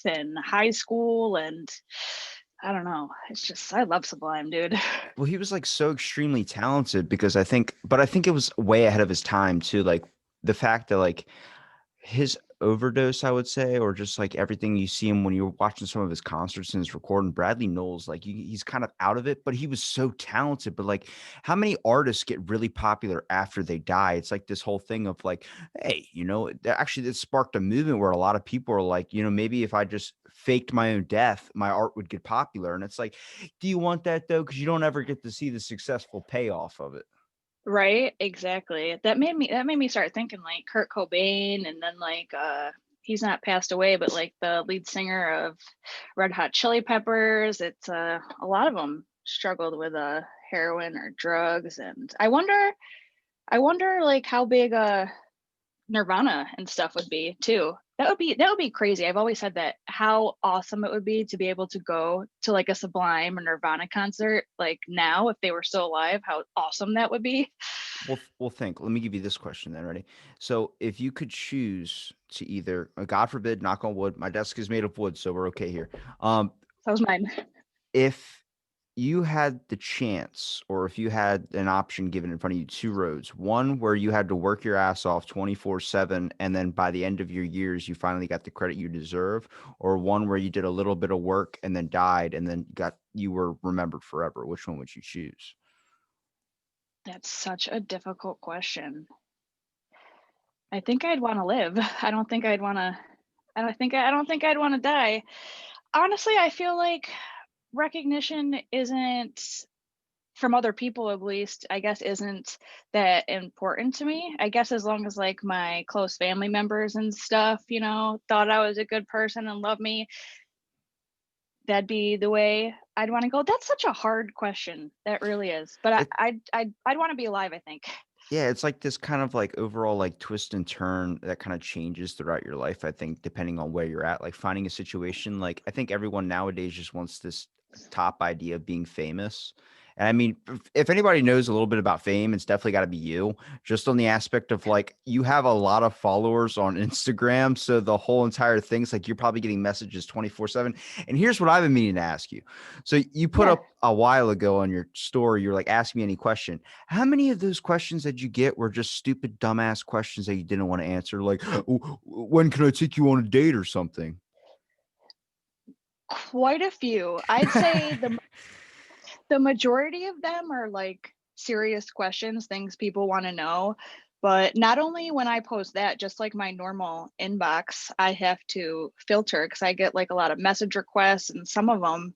and high school, and I don't know. It's just I love Sublime, dude. Well, he was like so extremely talented because I think it was way ahead of his time too. Like the fact that like his overdose, I would say, or just like everything you see him when you're watching some of his concerts and his recording, Bradley Knowles, like he's kind of out of it, but he was so talented. But like, how many artists get really popular after they die? It's like this whole thing of like, hey, actually, it sparked a movement where a lot of people are like, maybe if I just faked my own death, my art would get popular. And it's like, do you want that though? Because you don't ever get to see the successful payoff of it. Right? Exactly. That made me start thinking like Kurt Cobain, and then like he's not passed away, but like the lead singer of Red Hot Chili Peppers, it's a lot of them struggled with heroin or drugs, and I wonder like how big Nirvana and stuff would be too. That would be crazy. I've always said that how awesome it would be to be able to go to like a Sublime or Nirvana concert like now if they were still alive, how awesome that would be. Well, think. Let me give you this question then. Ready? So, if you could choose to either, God forbid, knock on wood, my desk is made of wood, so we're okay here. Um, That was mine. if you had the chance, or if you had an option given in front of you, two roads, one where you had to work your ass off 24/7, and then by the end of your years, you finally got the credit you deserve, or one where you did a little bit of work and then died, and then you were remembered forever. Which one would you choose? That's such a difficult question. I think I'd want to live. I don't think I'd want to I don't think I'd want to die. Honestly, I feel like recognition isn't from other people, at least, I guess isn't that important to me. I guess as long as like my close family members and stuff, thought I was a good person and loved me, that'd be the way I'd want to go. That's such a hard question. That really is. But I'd want to be alive, I think. Yeah, it's like this kind of like overall like twist and turn that kind of changes throughout your life, I think, depending on where you're at. Like finding a situation, like I think everyone nowadays just wants this top idea of being famous. And I mean, if anybody knows a little bit about fame, it's definitely got to be you, just on the aspect of like you have a lot of followers on Instagram. So the whole entire thing's like you're probably getting messages 24/7. And here's what I've been meaning to ask you. So you put Yeah. up a while ago on your story, you're like, ask me any question. How many of those questions that you get were just stupid, dumbass questions that you didn't want to answer? Like, when can I take you on a date or something? Quite a few. I'd say the majority of them are like serious questions, things people want to know. But not only when I post that, just like my normal inbox, I have to filter because I get like a lot of message requests, and some of them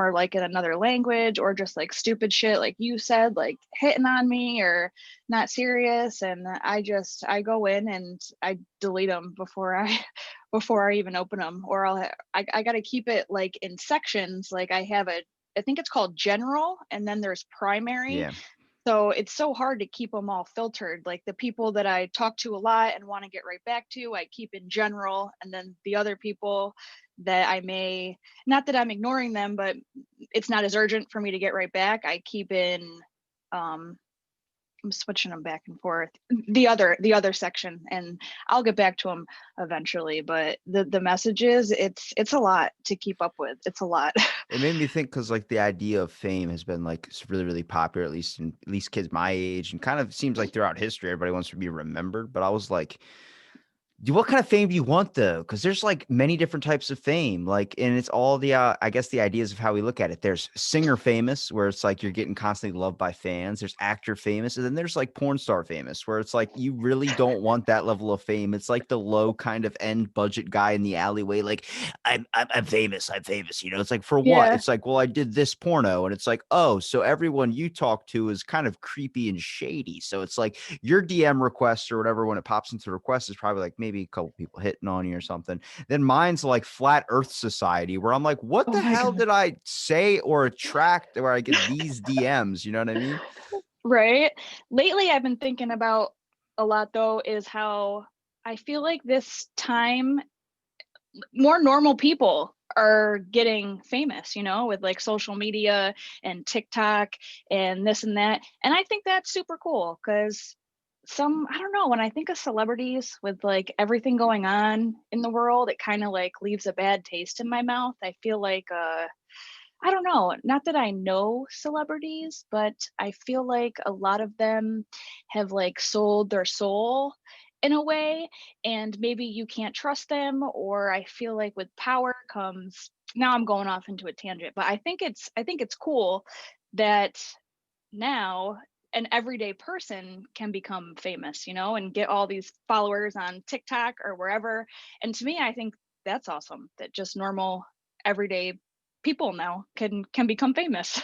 are like in another language or just like stupid shit like you said, like hitting on me or not serious. And I go in and I delete them before I even open them, or I got to keep it like in sections. Like I think it's called general, and then there's primary. Yeah. So it's so hard to keep them all filtered. Like the people that I talk to a lot and want to get right back to, I keep in general. And then the other people that I may, not that I'm ignoring them, but it's not as urgent for me to get right back, I keep in, um, I'm switching them back and forth. The other section, and I'll get back to them eventually. But the messages, it's a lot to keep up with. It's a lot. It made me think because like the idea of fame has been like it's really, really popular, at least kids my age, and kind of seems like throughout history, everybody wants to be remembered. But I was like, what kind of fame do you want though? Because there's like many different types of fame, like, and it's all the I guess the ideas of how we look at it. There's singer famous, where it's like you're getting constantly loved by fans. There's actor famous, and then there's like porn star famous, where it's like you really don't want that level of fame. It's like the low kind of end budget guy in the alleyway, like I'm famous, I'm famous. It's like for what? Yeah. It's like, well, I did this porno, and it's like, oh, so everyone you talk to is kind of creepy and shady. So it's like your DM request or whatever, when it pops into request, is probably like maybe a couple people hitting on you or something. Then mine's like Flat Earth Society, where I'm like, what Oh the my hell god. did I say or attract where I get these DMs? You know what I mean? Right. Lately, I've been thinking about a lot though is how I feel like this time more normal people are getting famous, with like social media and TikTok and this and that. And I think that's super cool because I don't know, when I think of celebrities with like everything going on in the world, it kind of like leaves a bad taste in my mouth. I feel like I don't know, not that I know celebrities, but I feel like a lot of them have like sold their soul in a way, and maybe you can't trust them, or I feel like with power comes, now I'm going off into a tangent, but I think it's cool that now an everyday person can become famous, and get all these followers on TikTok or wherever. And to me, I think that's awesome that just normal everyday people now can become famous.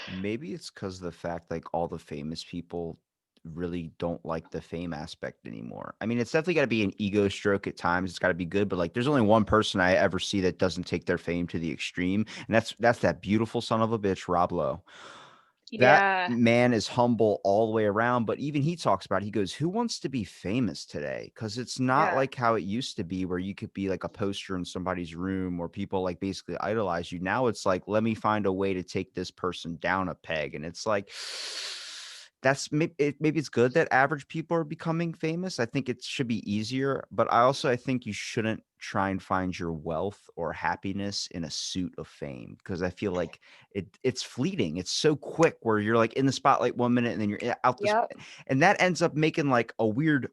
Maybe it's because of the fact like all the famous people really don't like the fame aspect anymore. I mean, it's definitely got to be an ego stroke at times. It's got to be good, but like there's only one person I ever see that doesn't take their fame to the extreme, and that's that beautiful son of a bitch, Rob Lowe. That Yeah, man is humble all the way around, but even he talks about it, he goes, "Who wants to be famous today? Because it's not yeah, like how it used to be where you could be like a poster in somebody's room or people like basically idolize you. Now it's like, let me find a way to take this person down a peg." And it's like maybe it's good that average people are becoming famous. I think it should be easier, but I think you shouldn't try and find your wealth or happiness in a suit of fame because I feel like it's fleeting. It's so quick where you're like in the spotlight 1 minute and then you're out this, yep, and that ends up making like a weird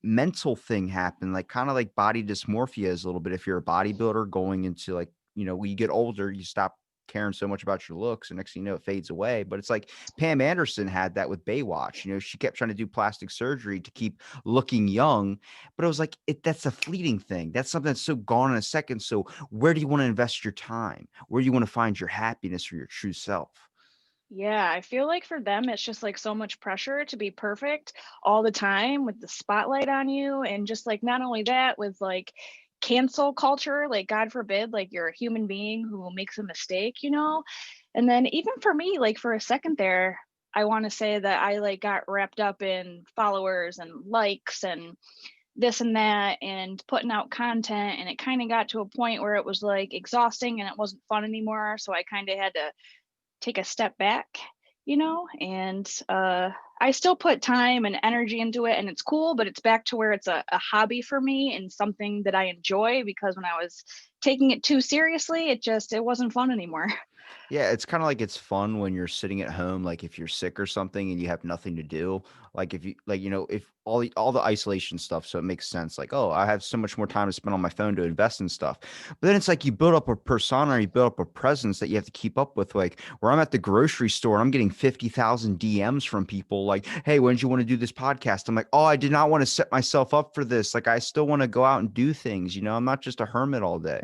mental thing happen, like kind of like body dysmorphia is a little bit. If you're a bodybuilder going into like, when you get older, you stop caring so much about your looks, and next thing you know, it fades away. But it's like Pam Anderson had that with Baywatch. She kept trying to do plastic surgery to keep looking young, but it was like that's a fleeting thing. That's something that's so gone in a second. So where do you want to invest your time? Where do you want to find your happiness or your true self? yeah. I feel like for them, it's just like so much pressure to be perfect all the time with the spotlight on you. And just like not only that, with like cancel culture, like God forbid, like you're a human being who makes a mistake. And then even for me, like for a second there, I want to say that I like got wrapped up in followers and likes and this and that and putting out content. And it kind of got to a point where it was like exhausting and it wasn't fun anymore. So I kind of had to take a step back. And I still put time and energy into it and it's cool, but it's back to where it's a hobby for me and something that I enjoy, because when I was taking it too seriously, it wasn't fun anymore. Yeah, it's kinda like it's fun when you're sitting at home, like, if you're sick or something and you have nothing to do, like, if you like, if all the isolation stuff, so it makes sense, like, "Oh, I have so much more time to spend on my phone to invest in stuff." But then it's like you build up a persona, or you build up a presence that you have to keep up with, like, where I'm at the grocery store, I'm getting 50,000 DMs from people like, "Hey, when did you wanna do this podcast?" I'm like, "Oh, I did not wanna set myself up for this, like, I still wanna go out and do things, I'm not just a hermit all day."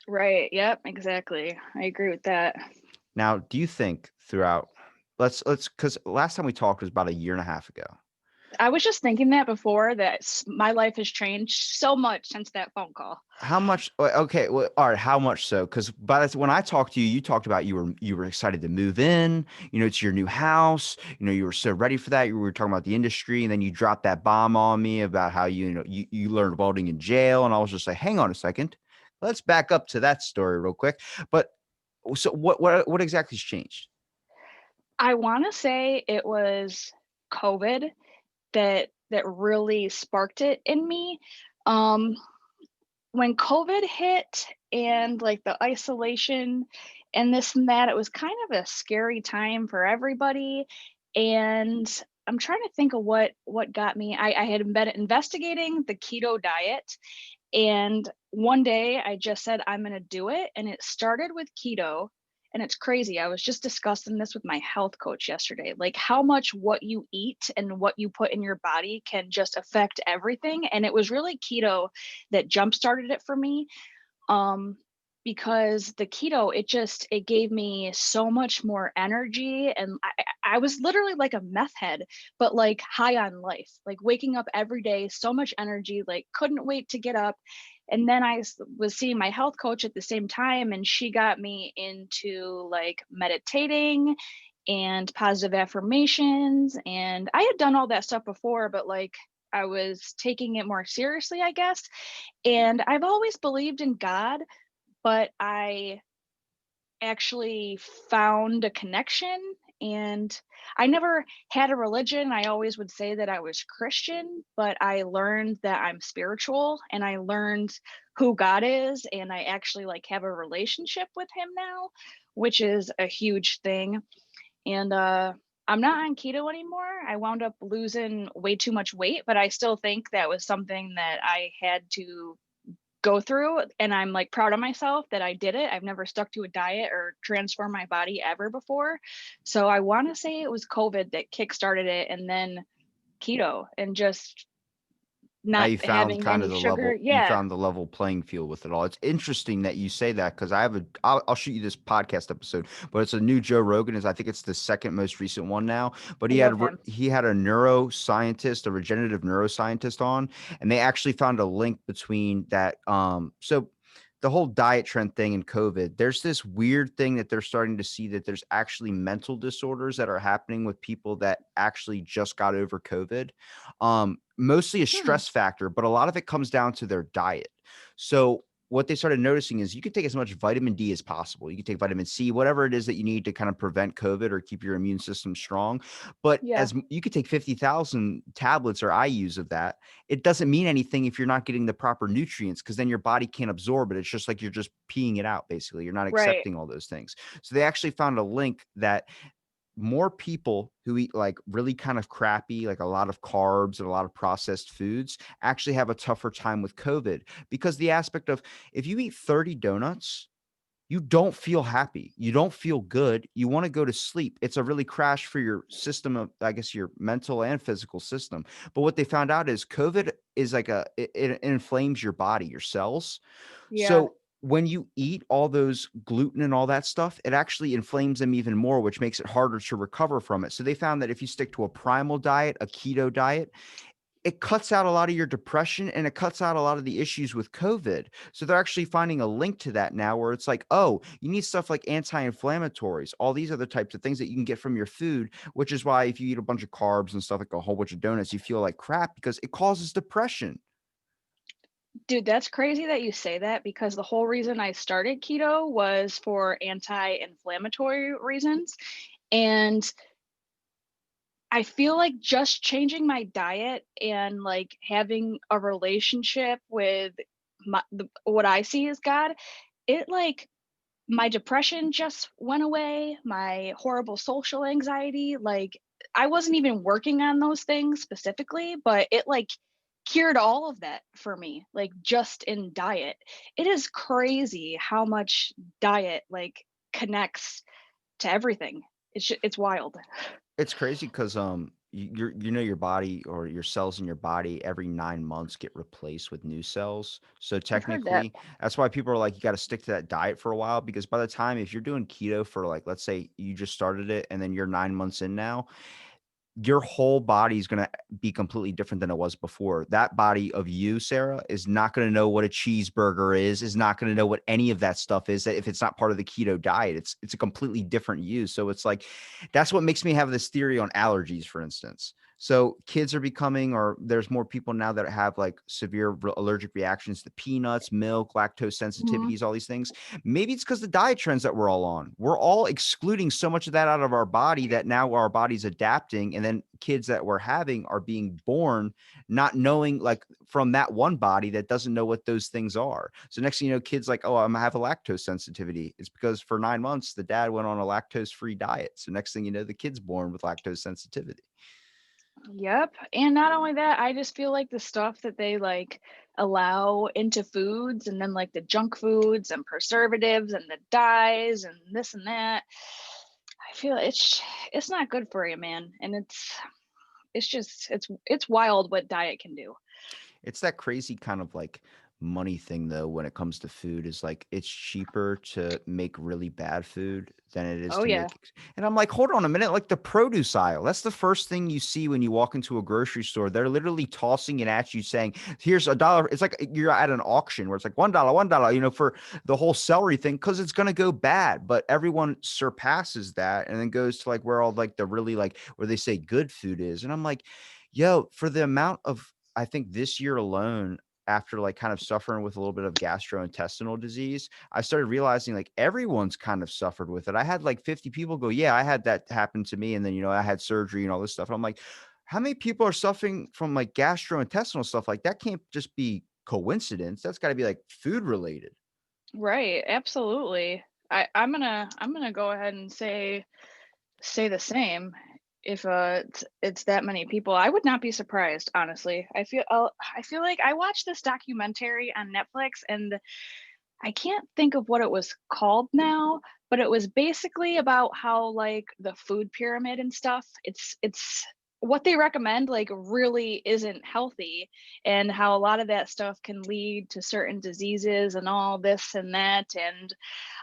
Right. Yep. Exactly. I agree with that. Now, do you think throughout let's because last time we talked was about a year and a half ago. I was just thinking that before that my life has changed so much since that phone call. How much okay, well, alright, how much so? Because when I talked to you, you talked about you were excited to move in, to your new house, you were so ready for that, you were talking about the industry, and then you dropped that bomb on me about how you learned welding in jail, and I was just like, "Hang on a second. Let's back up to that story real quick." But so what exactly has changed? I want to say it was COVID that really sparked it in me. Um, when COVID hit and like the isolation and this and that, it was kind of a scary time for everybody. And I'm trying to think of what got me. I had been investigating the keto diet, and one day I just said, I'm going to do it. And it started with keto. And it's crazy. I was just discussing this with my health coach yesterday, like how much what you eat and what you put in your body can just affect everything. And it was really keto that jump started it for me. Um, because the keto, it gave me so much more energy, and I was literally like a meth head, but like high on life, like waking up every day, so much energy, like couldn't wait to get up. And then was seeing my health coach at the same time, and she got me into like meditating and positive affirmations. And I had done all that stuff before, but like I was taking it more seriously, I guess. And I've always believed in God, but I actually found a connection and I never had a religion. I always would say that I was Christian, but I learned that I'm spiritual, and I learned who God is, and I actually like have a relationship with him now, which is a huge thing. And I'm not on keto anymore. I wound up losing way too much weight, but I still think that was something that I had to go through, and I'm like proud of myself that I did it. I've never stuck to a diet or transformed my body ever before. So I want to say it was COVID that kickstarted it, and then keto and just Now not you found having kind of any the sugar. level you Yeah. found the level playing field with it all. It's interesting that you say that because I'll shoot you this podcast episode, but it's a new Joe Rogan. Is I think it's the second most recent one now. But I love him. he had a neuroscientist, a regenerative neuroscientist on, and they actually found a link between that. So the whole diet trend thing in COVID, there's this weird thing that they're starting to see that there's actually mental disorders that are happening with people that actually just got over COVID. Mostly a Hmm. stress factor, but a lot of it comes down to their diet. So what they started noticing is you can take as much vitamin D as possible. You can take vitamin C, whatever it is that you need to kind of prevent COVID or keep your immune system strong. But Yeah. you could take 50,000 tablets or IUs of that. It doesn't mean anything if you're not getting the proper nutrients because then your body can't absorb it. It's just like you're just peeing it out, basically. You're not Right. accepting all those things. So they actually found a link that more people who eat like really kind of crappy, like a lot of carbs and a lot of processed foods actually have a tougher time with COVID because the aspect of if you eat 30 donuts, you don't feel happy. You don't feel good. You want to go to sleep. It's a really crash for your system of, I guess, your mental and physical system. But what they found out is COVID is like it inflames your body, your cells. Yeah. So when you eat all those gluten and all that stuff, it actually inflames them even more, which makes it harder to recover from it. So they found that if you stick to a primal diet, a keto diet, it cuts out a lot of your depression and it cuts out a lot of the issues with COVID. So they're actually finding a link to that now where it's like, oh, you need stuff like anti-inflammatories, all these other types of things that you can get from your food, which is why if you eat a bunch of carbs and stuff like a whole bunch of donuts, you feel like crap because it causes depression. Dude, that's crazy that you say that because the whole reason I started keto was for anti-inflammatory reasons. And I feel like just changing my diet and like having a relationship with what I see as God, it like my depression just went away, my horrible social anxiety, like I wasn't even working on those things specifically, but it like cured all of that for me, like just in diet. It is crazy how much diet like connects to everything. It's wild. It's crazy because you know your body or your cells in your body every 9 months get replaced with new cells. So I've heard that. technically, that's why people are like you got to stick to that diet for a while because by the time if you're doing keto for like let's say you just started it and then you're 9 months in now, your whole body is going to be completely different than it was before. That body of you, Sarah, is not going to know what a cheeseburger is not going to know what any of that stuff is that if it's not part of the keto diet. It's a completely different you. So it's like that's what makes me have this theory on allergies, for instance. So kids are becoming, or there's more people now that have like severe allergic reactions to peanuts, milk, lactose Mhm. sensitivities, all these things. Maybe it's because the diet trends that we're all on. We're all excluding so much of that out of our body that now our body's adapting. And then kids that we're having are being born not knowing, like from that one body that doesn't know what those things are. So next thing you know, kids like, oh, I'm gonna have a lactose sensitivity. It's because for 9 months, the dad went on a lactose free diet. So next thing you know, the kid's born with lactose sensitivity. Yep, and not only that, I just feel like the stuff that they, like, allow into foods and then, like, the junk foods and preservatives and the dyes and this and that, I feel it's not good for you, man, and it's just it's wild what diet can do. It's that crazy kind of like money thing though when it comes to food is like it's cheaper to make really bad food than it is Oh, to yeah. make and I'm like, hold on a minute, like the produce aisle. That's the first thing you see when you walk into a grocery store. They're literally tossing it at you saying, here's $1. It's like you're at an auction where it's like $1, $1, for the whole celery thing, because it's gonna go bad. But everyone surpasses that and then goes to like where all like the really like where they say good food is. And I'm like, yo, for the amount of I think this year alone, after like kind of suffering with a little bit of gastrointestinal disease, I started realizing like everyone's kind of suffered with it. I had like 50 people go, yeah, I had that happen to me. And then, I had surgery and all this stuff. And I'm like, how many people are suffering from like gastrointestinal stuff? Like that can't just be coincidence. That's got to be like food related. Right, absolutely. I'm gonna go ahead and say the same. If it's that many people, I would not be surprised, honestly. I feel like I watched this documentary on Netflix, and I can't think of what it was called now, but it was basically about how like the food pyramid and stuff, it's what they recommend like really isn't healthy, and how a lot of that stuff can lead to certain diseases and all this and that. And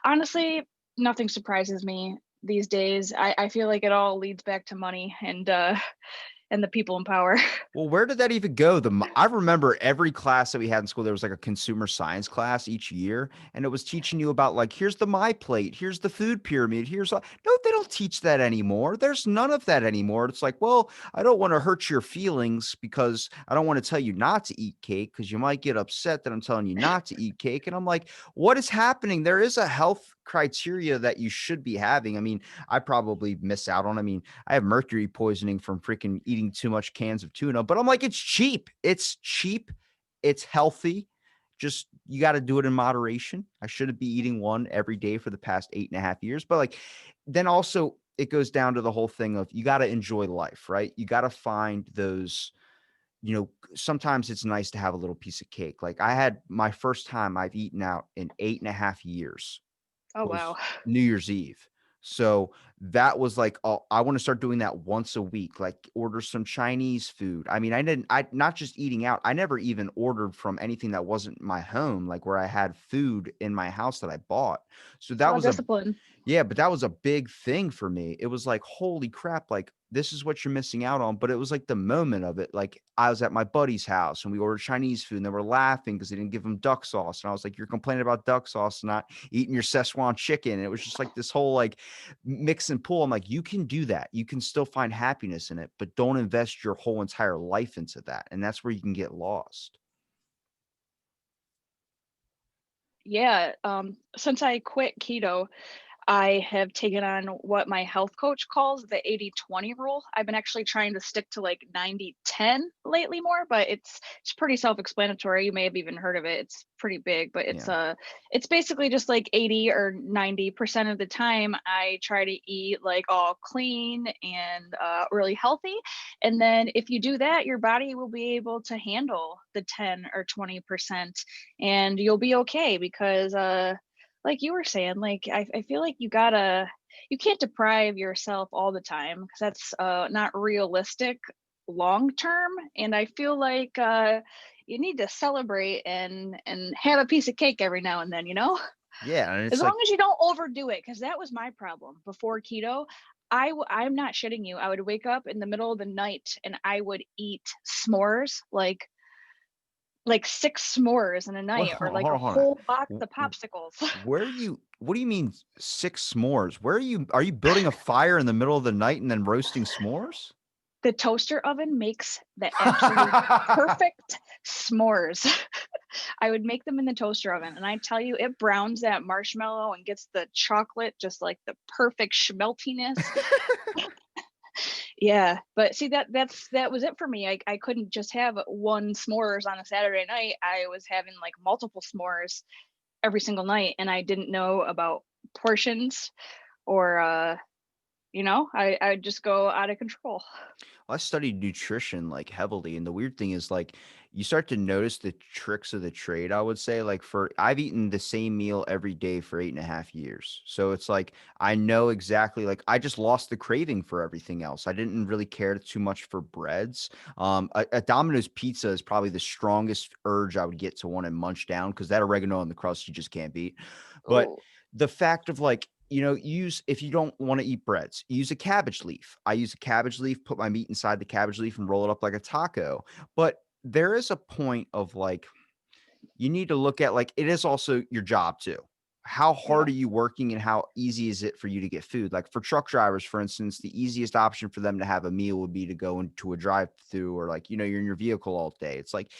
honestly, nothing surprises me these days. I feel like it all leads back to money and the people in power. Well, where did that even go? I remember every class that we had in school, there was like a consumer science class each year, and it was teaching you about like, here's the my plate, here's the food pyramid, no, they don't teach that anymore. There's none of that anymore. It's like, well, I don't want to hurt your feelings because I don't want to tell you not to eat cake because you might get upset that I'm telling you not to eat cake. And I'm like, what is happening? There is a health criteria that you should be having. I mean, I probably miss out on. I mean, I have mercury poisoning from freaking eating too much cans of tuna, but I'm like, it's cheap. It's cheap. It's healthy. Just you got to do it in moderation. I shouldn't be eating one every day for the past 8.5 years. But like, then also it goes down to the whole thing of you got to enjoy life, right? You got to find those, sometimes it's nice to have a little piece of cake. Like I had my first time I've eaten out in 8.5 years Oh wow. was New Year's Eve. So that was like, oh, I want to start doing that once a week, like order some Chinese food. I mean, I not just eating out. I never even ordered from anything that wasn't my home, like where I had food in my house that I bought. So that Oh, was a discipline. yeah, but that was a big thing for me. It was like, holy crap, like this is what you're missing out on. But it was like the moment of it. Like I was at my buddy's house and we ordered Chinese food and they were laughing because they didn't give him duck sauce. And I was like, you're complaining about duck sauce, not eating your Szechuan chicken. And it was just like this whole like mix and pull. I'm like, you can do that. You can still find happiness in it, but don't invest your whole entire life into that. And that's where you can get lost. Yeah, since I quit keto, I have taken on what my health coach calls the 80/20 rule. I've been actually trying to stick to like 90/10 lately more, but it's pretty self-explanatory. You may have even heard of it. It's pretty big, but Yeah. it's basically just like 80 or 90% of the time I try to eat like all clean and really healthy. And then if you do that, your body will be able to handle the 10 or 20%, and you'll be okay because like you were saying, like I feel like you can't deprive yourself all the time because that's not realistic long term. And I feel like you need to celebrate and have a piece of cake every now and then, Yeah. And as it's long like, as you don't overdo it, because that was my problem before keto. I'm not shitting you. I would wake up in the middle of the night and I would eat s'mores, like six s'mores in a well, night, or hold on, like hold a on. Hold on. whole box W- of w- popsicles. what do you mean six s'mores? Are you building a fire in the middle of the night and then roasting s'mores? The toaster oven makes the absolute perfect s'mores. I would make them in the toaster oven, and I tell you, it browns that marshmallow and gets the chocolate just like the perfect schmeltiness. Yeah, but see, that was it for me. I couldn't just have one s'mores on a Saturday night. I was having like multiple s'mores every single night, and I didn't know about portions, or I'd just go out of control. I studied nutrition like heavily, and the weird thing is like you start to notice the tricks of the trade. I would say like for I've eaten the same meal every day for 8.5 years, so it's like I know exactly like I just lost the craving for everything else. I didn't really care too much for breads. A Domino's pizza is probably the strongest urge I would get to want to munch down because that oregano on the crust you just can't beat. But Oh, the fact of like use if you don't want to eat breads, use a cabbage leaf. I use a cabbage leaf, put my meat inside the cabbage leaf and roll it up like a taco. But there is a point of like, you need to look at like, it is also your job too. How hard yeah. are you working and how easy is it for you to get food? Like for truck drivers, for instance, the easiest option for them to have a meal would be to go into a drive through or like, you're in your vehicle all day. It's like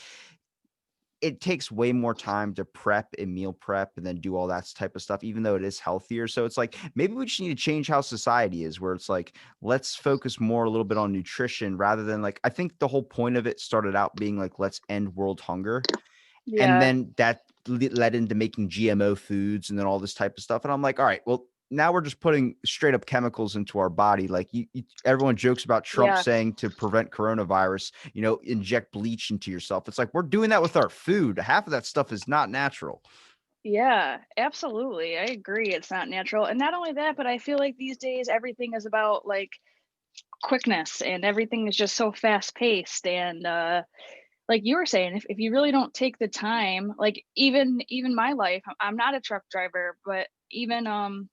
it takes way more time to prep and meal prep and then do all that type of stuff, even though it is healthier. So it's like maybe we just need to change how society is, where it's like let's focus more a little bit on nutrition rather than like I think the whole point of it started out being like let's end world hunger, and Yeah. then that led into making GMO foods and then all this type of stuff. And I'm like, all right, well, now we're just putting straight up chemicals into our body. Like everyone jokes about Trump Yeah. saying to prevent coronavirus, inject bleach into yourself. It's like we're doing that with our food. Half of that stuff is not natural. Yeah, absolutely. I agree. It's not natural. And not only that, but I feel like these days everything is about like quickness and everything is just so fast paced. And like you were saying, if you really don't take the time, like even my life, I'm not a truck driver, but even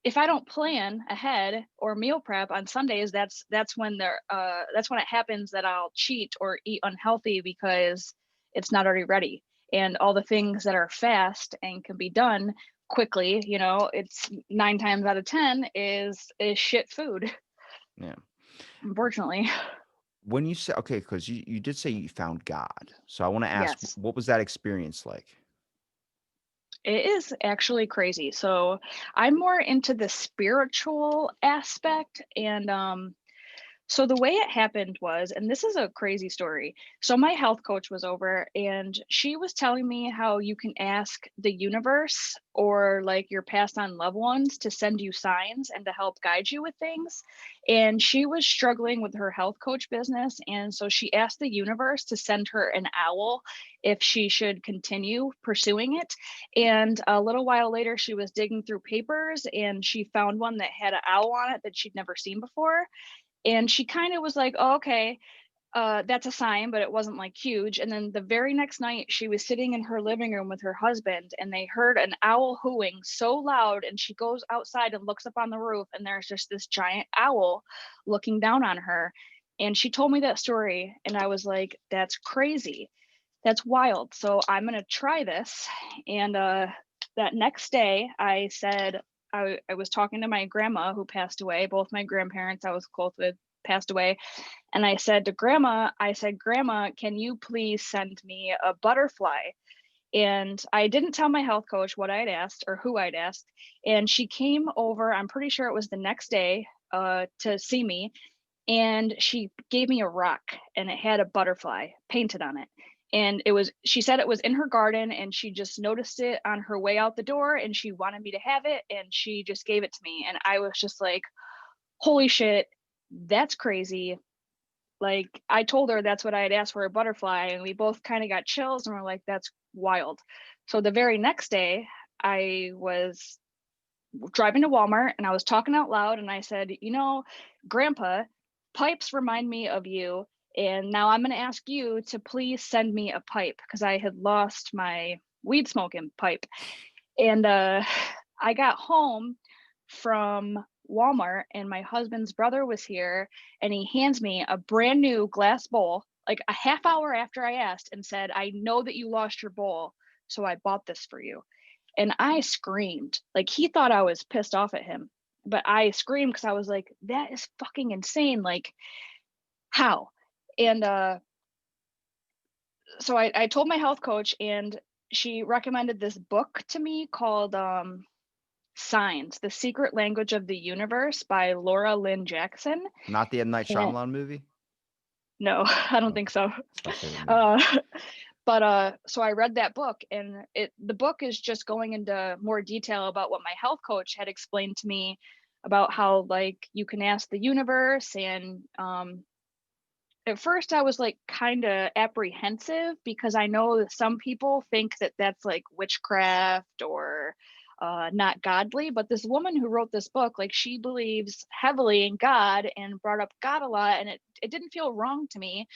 if I don't plan ahead or meal prep on Sundays, that's when it happens that I'll cheat or eat unhealthy because it's not already ready. And all the things that are fast and can be done quickly, it's 9 times out of 10 is shit food, Yeah. unfortunately. When you say okay, because you did say you found God. So I want to ask, Yes. what was that experience like? It is actually crazy. So I'm more into the spiritual aspect and so the way it happened was, and this is a crazy story. So my health coach was over and she was telling me how you can ask the universe or like your passed on loved ones to send you signs and to help guide you with things. And she was struggling with her health coach business. And so she asked the universe to send her an owl if she should continue pursuing it. And a little while later, she was digging through papers and she found one that had an owl on it that she'd never seen before, and she kind of was like, oh, okay, that's a sign, but it wasn't like huge. And then the very next night, she was sitting in her living room with her husband, and they heard an owl hooing so loud. And she goes outside and looks up on the roof, and there's just this giant owl looking down on her. And she told me that story, and I was like, that's crazy. That's wild. So I'm going to try this. And that next day, I said, I was talking to my grandma who passed away. Both my grandparents I was close with passed away. And I said to grandma, Grandma, can you please send me a butterfly? And I didn't tell my health coach what I'd asked or who I'd asked. And she came over, I'm pretty sure it was the next day, to see me, and she gave me a rock and it had a butterfly painted on it. And she said it was in her garden and she just noticed it on her way out the door and she wanted me to have it and she just gave it to me. And I was just like, holy shit, that's crazy. Like I told her that's what I had asked for, a butterfly, and we both kind of got chills and we're like, that's wild. So the very next day, I was driving to Walmart and I was talking out loud and I said, Grandpa, pipes remind me of you. And now I'm going to ask you to please send me a pipe because I had lost my weed smoking pipe. And I got home from Walmart and my husband's brother was here and he hands me a brand new glass bowl like a half hour after I asked and said, I know that you lost your bowl, so I bought this for you. And I screamed. Like he thought I was pissed off at him, but I screamed because I was like, that is fucking insane. Like, how? And so I told my health coach, and she recommended this book to me called Signs, The Secret Language of the Universe by Laura Lynn Jackson. Not the M. Night And Shyamalan movie? no, I don't think Okay. so. It's my favorite movie. Uh, but so I read that book, and the book is just going into more detail about what my health coach had explained to me about how like you can ask the universe. And at first I was like kind of apprehensive because I know that some people think that that's like witchcraft or not godly. But this woman who wrote this book, like she believes heavily in God and brought up God a lot, and it didn't feel wrong to me.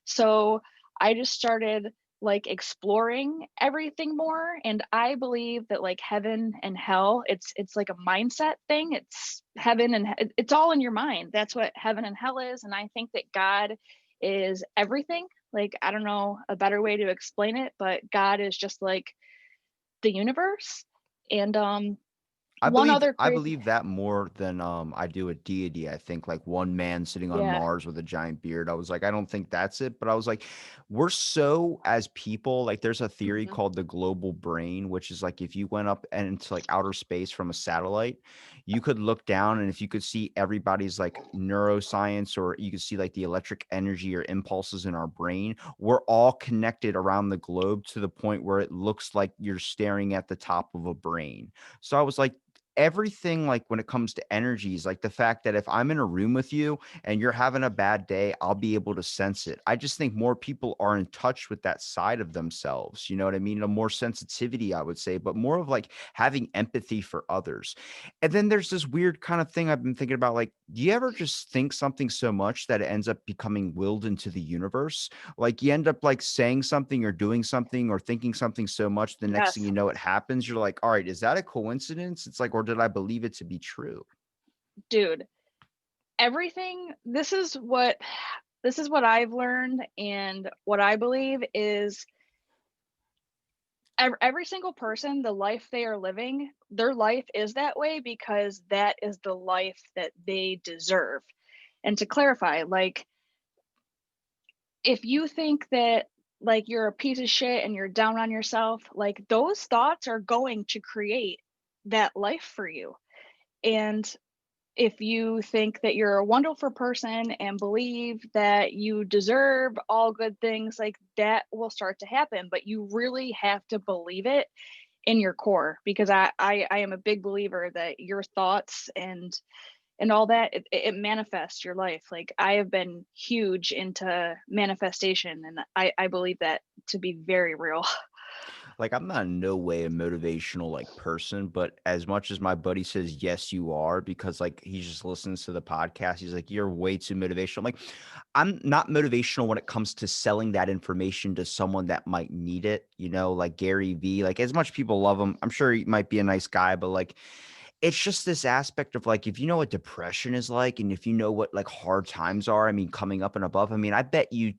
So I just started like exploring everything more, and I believe that like heaven and hell, it's like a mindset thing. It's heaven and it's all in your mind. That's what heaven and hell is. And I think that God is everything. Like I don't know a better way to explain it, but God is just like the universe. And One other I crazy, believe that more than I do a deity. I think like one man sitting on yeah. Mars with a giant beard. I was like, I don't think that's it. But I was like, we're so as people, like there's a theory Mhm. called the global brain, which is like if you went up and into like outer space from a satellite, you could look down and if you could see everybody's like neuroscience or you could see like the electric energy or impulses in our brain, we're all connected around the globe to the point where it looks like you're staring at the top of a brain. So I was like, everything like when it comes to energies, like the fact that if I'm in a room with you and you're having a bad day, I'll be able to sense it. I just think more people are in touch with that side of themselves. You know what I mean? A more sensitivity, I would say, but more of like having empathy for others. And then there's this weird kind of thing I've been thinking about. Like, do you ever just think something so much that it ends up becoming willed into the universe? Like you end up like saying something or doing something or thinking something so much, the next thing Yes, you know, it happens. You're like, all right, is that a coincidence? It's like, or did I believe it to be true? dude. Everything this is what I've learned and what I believe is every single person, the life they are living, their life is that way because that is the life that they deserve. And to clarify, like if you think that like you're a piece of shit and you're down on yourself, like those thoughts are going to create that life for you. And if you think that you're a wonderful person and believe that you deserve all good things, like that will start to happen. But you really have to believe it in your core because I am a big believer that your thoughts and all that it manifests your life. Like I have been huge into manifestation and I believe that to be very real. Like, I'm not in no way a motivational like person, but as much as my buddy says, yes, you are, because like he just listens to the podcast, he's like, you're way too motivational. I'm like, I'm not motivational when it comes to selling that information to someone that might need it, you know, like Gary V. Like, as much people love him, I'm sure he might be a nice guy, but like, it's just this aspect of like, if you know what depression is like, and if you know what like hard times are, I mean, coming up and above, I mean, I bet you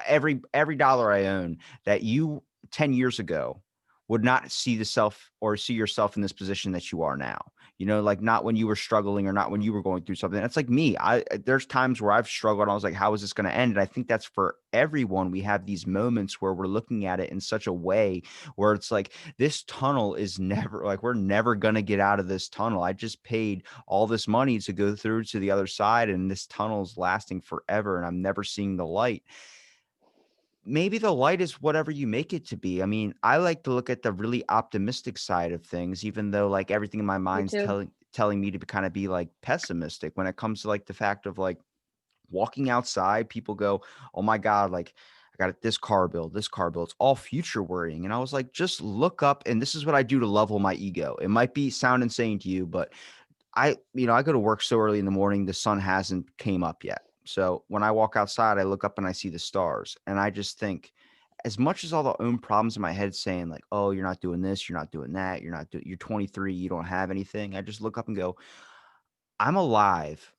every dollar I own that you 10 years ago would not see the self or see yourself in this position that you are now. You know, like not when you were struggling or not when you were going through something. That's like me. There's times where I've struggled. And I was like, how is this going to end? And I think that's for everyone. We have these moments where we're looking at it in such a way where it's like this tunnel is never like we're never going to get out of this tunnel. I just paid all this money to go through to the other side, and this tunnel is lasting forever, and I'm never seeing the light. Maybe the light is whatever you make it to be. I mean, I like to look at the really optimistic side of things, even though like everything in my Me mind's too. telling me to kind of be like pessimistic when it comes to like the fact of like walking outside. People go, "Oh my God, like I got this car bill, this car bill. It's all future worrying." And I was like, just look up, and this is what I do to level my ego. It might be sound insane to you, but I go to work so early in the morning, the sun hasn't came up yet. So when I walk outside, I look up and I see the stars. And I just think, as much as all the own problems in my head saying, like, oh, you're not doing this, you're not doing that, you're 23, you don't have anything. I just look up and go, I'm alive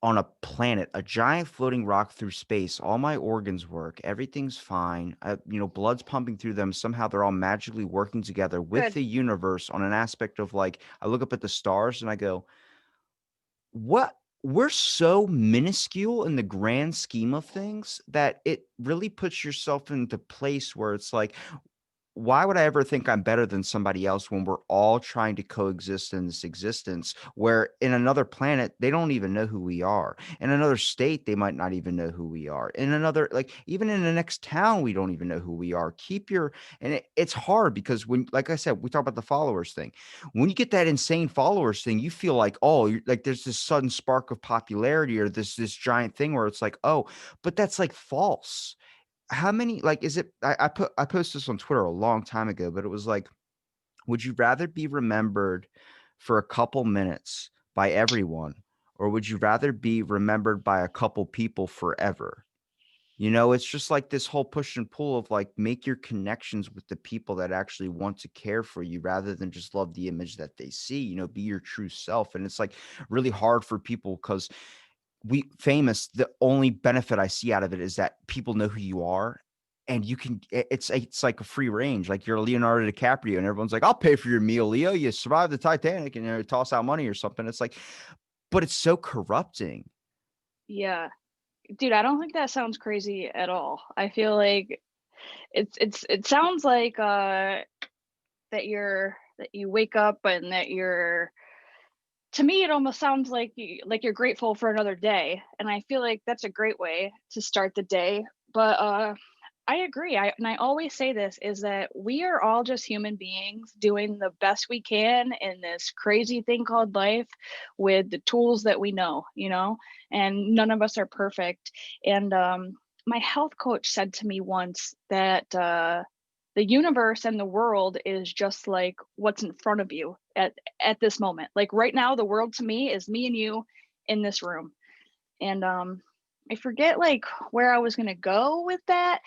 on a planet, a giant floating rock through space. All my organs work. Everything's fine. Blood's pumping through them. Somehow they're all magically working together with Good. the universe on an aspect of like, I look up at the stars and I go, what we're so minuscule in the grand scheme of things that it really puts yourself into place where it's like, why would I ever think I'm better than somebody else when we're all trying to coexist in this existence where in another planet, they don't even know who we are. In another state, they might not even know who we are. In another, like even in the next town, we don't even know who we are. It's hard because when, like I said, we talk about the followers thing. When you get that insane followers thing, you feel like, oh, you're, like there's this sudden spark of popularity or this giant thing where it's like, oh, but that's like false. How many like is it I posted this on Twitter a long time ago, but it was like, would you rather be remembered for a couple minutes by everyone, or would you rather be remembered by a couple people forever? You know, it's just like this whole push and pull of like make your connections with the people that actually want to care for you rather than just love the image that they see, be your true self. And it's like really hard for people because the only benefit I see out of it is that people know who you are. and you can it's like a free range, like you're Leonardo DiCaprio and everyone's like, I'll pay for your meal, Leo, you survived the Titanic, and toss out money or something. It's like, but it's so corrupting. Yeah. Dude, I don't think that sounds crazy at all. I feel like it sounds like that you wake up and that you're, to me it almost sounds like you're grateful for another day, and I feel like that's a great way to start the day. But I agree. I always say this is that we are all just human beings doing the best we can in this crazy thing called life with the tools that we know, and none of us are perfect. And my health coach said to me once that the universe and the world is just like what's in front of you at this moment. Like right now, the world to me is me and you in this room. And I forget like where I was gonna go with that,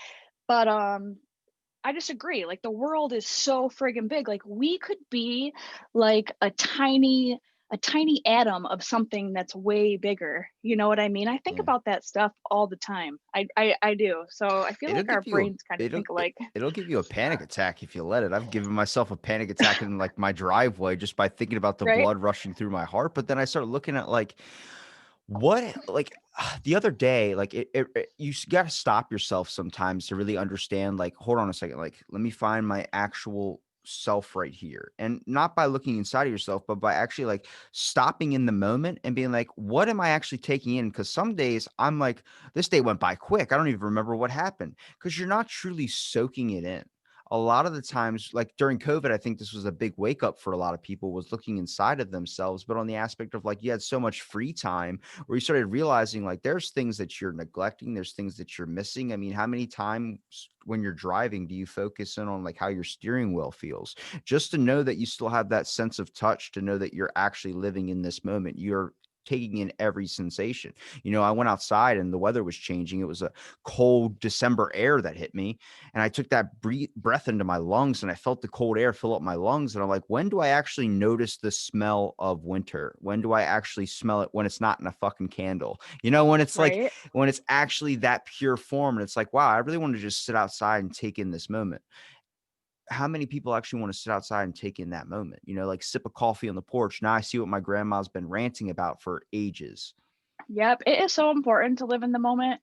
but I disagree. Like the world is so friggin' big. Like we could be like a tiny atom of something that's way bigger. You know what I mean? I think Yeah. about that stuff all the time. I do. So I feel It'll like our give you a brains kind of think alike, it'll give you a panic attack if you let it. I've given myself a panic attack in like my driveway just by thinking about the right? blood rushing through my heart. But then I started looking at like what like the other day, like you got to stop yourself sometimes to really understand. Like, hold on a second. Like, let me find my actual self right here, and not by looking inside of yourself, but by actually like stopping in the moment and being like, what am I actually taking in? Because some days I'm like, this day went by quick. I don't even remember what happened because you're not truly soaking it in. A lot of the times, like during COVID, I think this was a big wake up for a lot of people was looking inside of themselves, but on the aspect of like you had so much free time where you started realizing like there's things that you're neglecting, there's things that you're missing. I mean, how many times when you're driving do you focus in on like how your steering wheel feels? Just to know that you still have that sense of touch, to know that you're actually living in this moment. You're taking in every sensation. I went outside and the weather was changing. It was a cold December air that hit me, and I took that breath into my lungs and I felt the cold air fill up my lungs. And I'm like, when do I actually notice the smell of winter? When do I actually smell it? When it's not in a fucking candle, when it's like, Right. when it's actually that pure form. And it's like, wow, I really want to just sit outside and take in this moment. How many people actually want to sit outside and take in that moment? Like sip a coffee on the porch. Now I see what my grandma's been ranting about for ages. Yep. It is so important to live in the moment.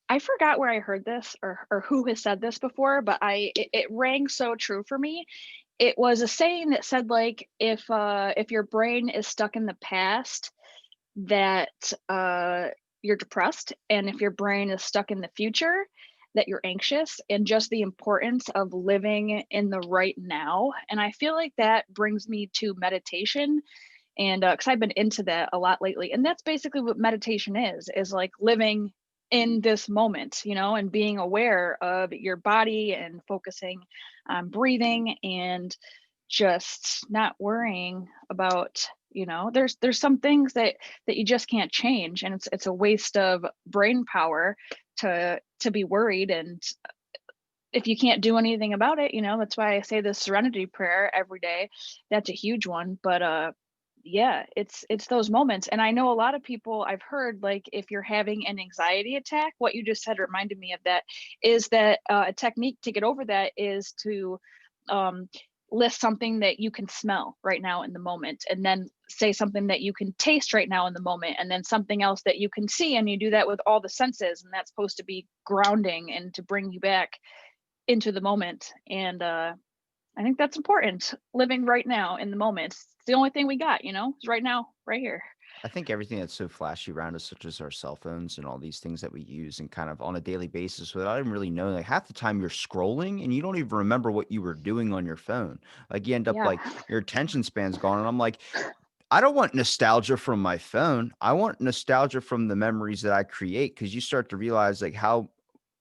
I forgot where I heard this or who has said this before, but it rang so true for me. It was a saying that said like if your brain is stuck in the past, that you're depressed, and if your brain is stuck in the future, that you're anxious, and just the importance of living in the right now. And I feel like that brings me to meditation, and because I've been into that a lot lately, and that's basically what meditation is like living in this moment, and being aware of your body and focusing on breathing and just not worrying about, there's some things that you just can't change, and it's a waste of brain power to be worried. And if you can't do anything about it, that's why I say the serenity prayer every day. That's a huge one. But yeah, it's those moments. And I know a lot of people, I've heard, like if you're having an anxiety attack, what you just said reminded me of that, is that a technique to get over that is to um list something that you can smell right now in the moment, and then say something that you can taste right now in the moment, and then something else that you can see, and you do that with all the senses, and that's supposed to be grounding and to bring you back into the moment. And I think that's important. Living right now in the moment. It's the only thing we got, is right now, right here. I think everything that's so flashy around us, such as our cell phones and all these things that we use and kind of on a daily basis without even really knowing, like half the time you're scrolling and you don't even remember what you were doing on your phone. Like you end up Yeah. like your attention span's gone. And I'm like, I don't want nostalgia from my phone. I want nostalgia from the memories that I create, because you start to realize like how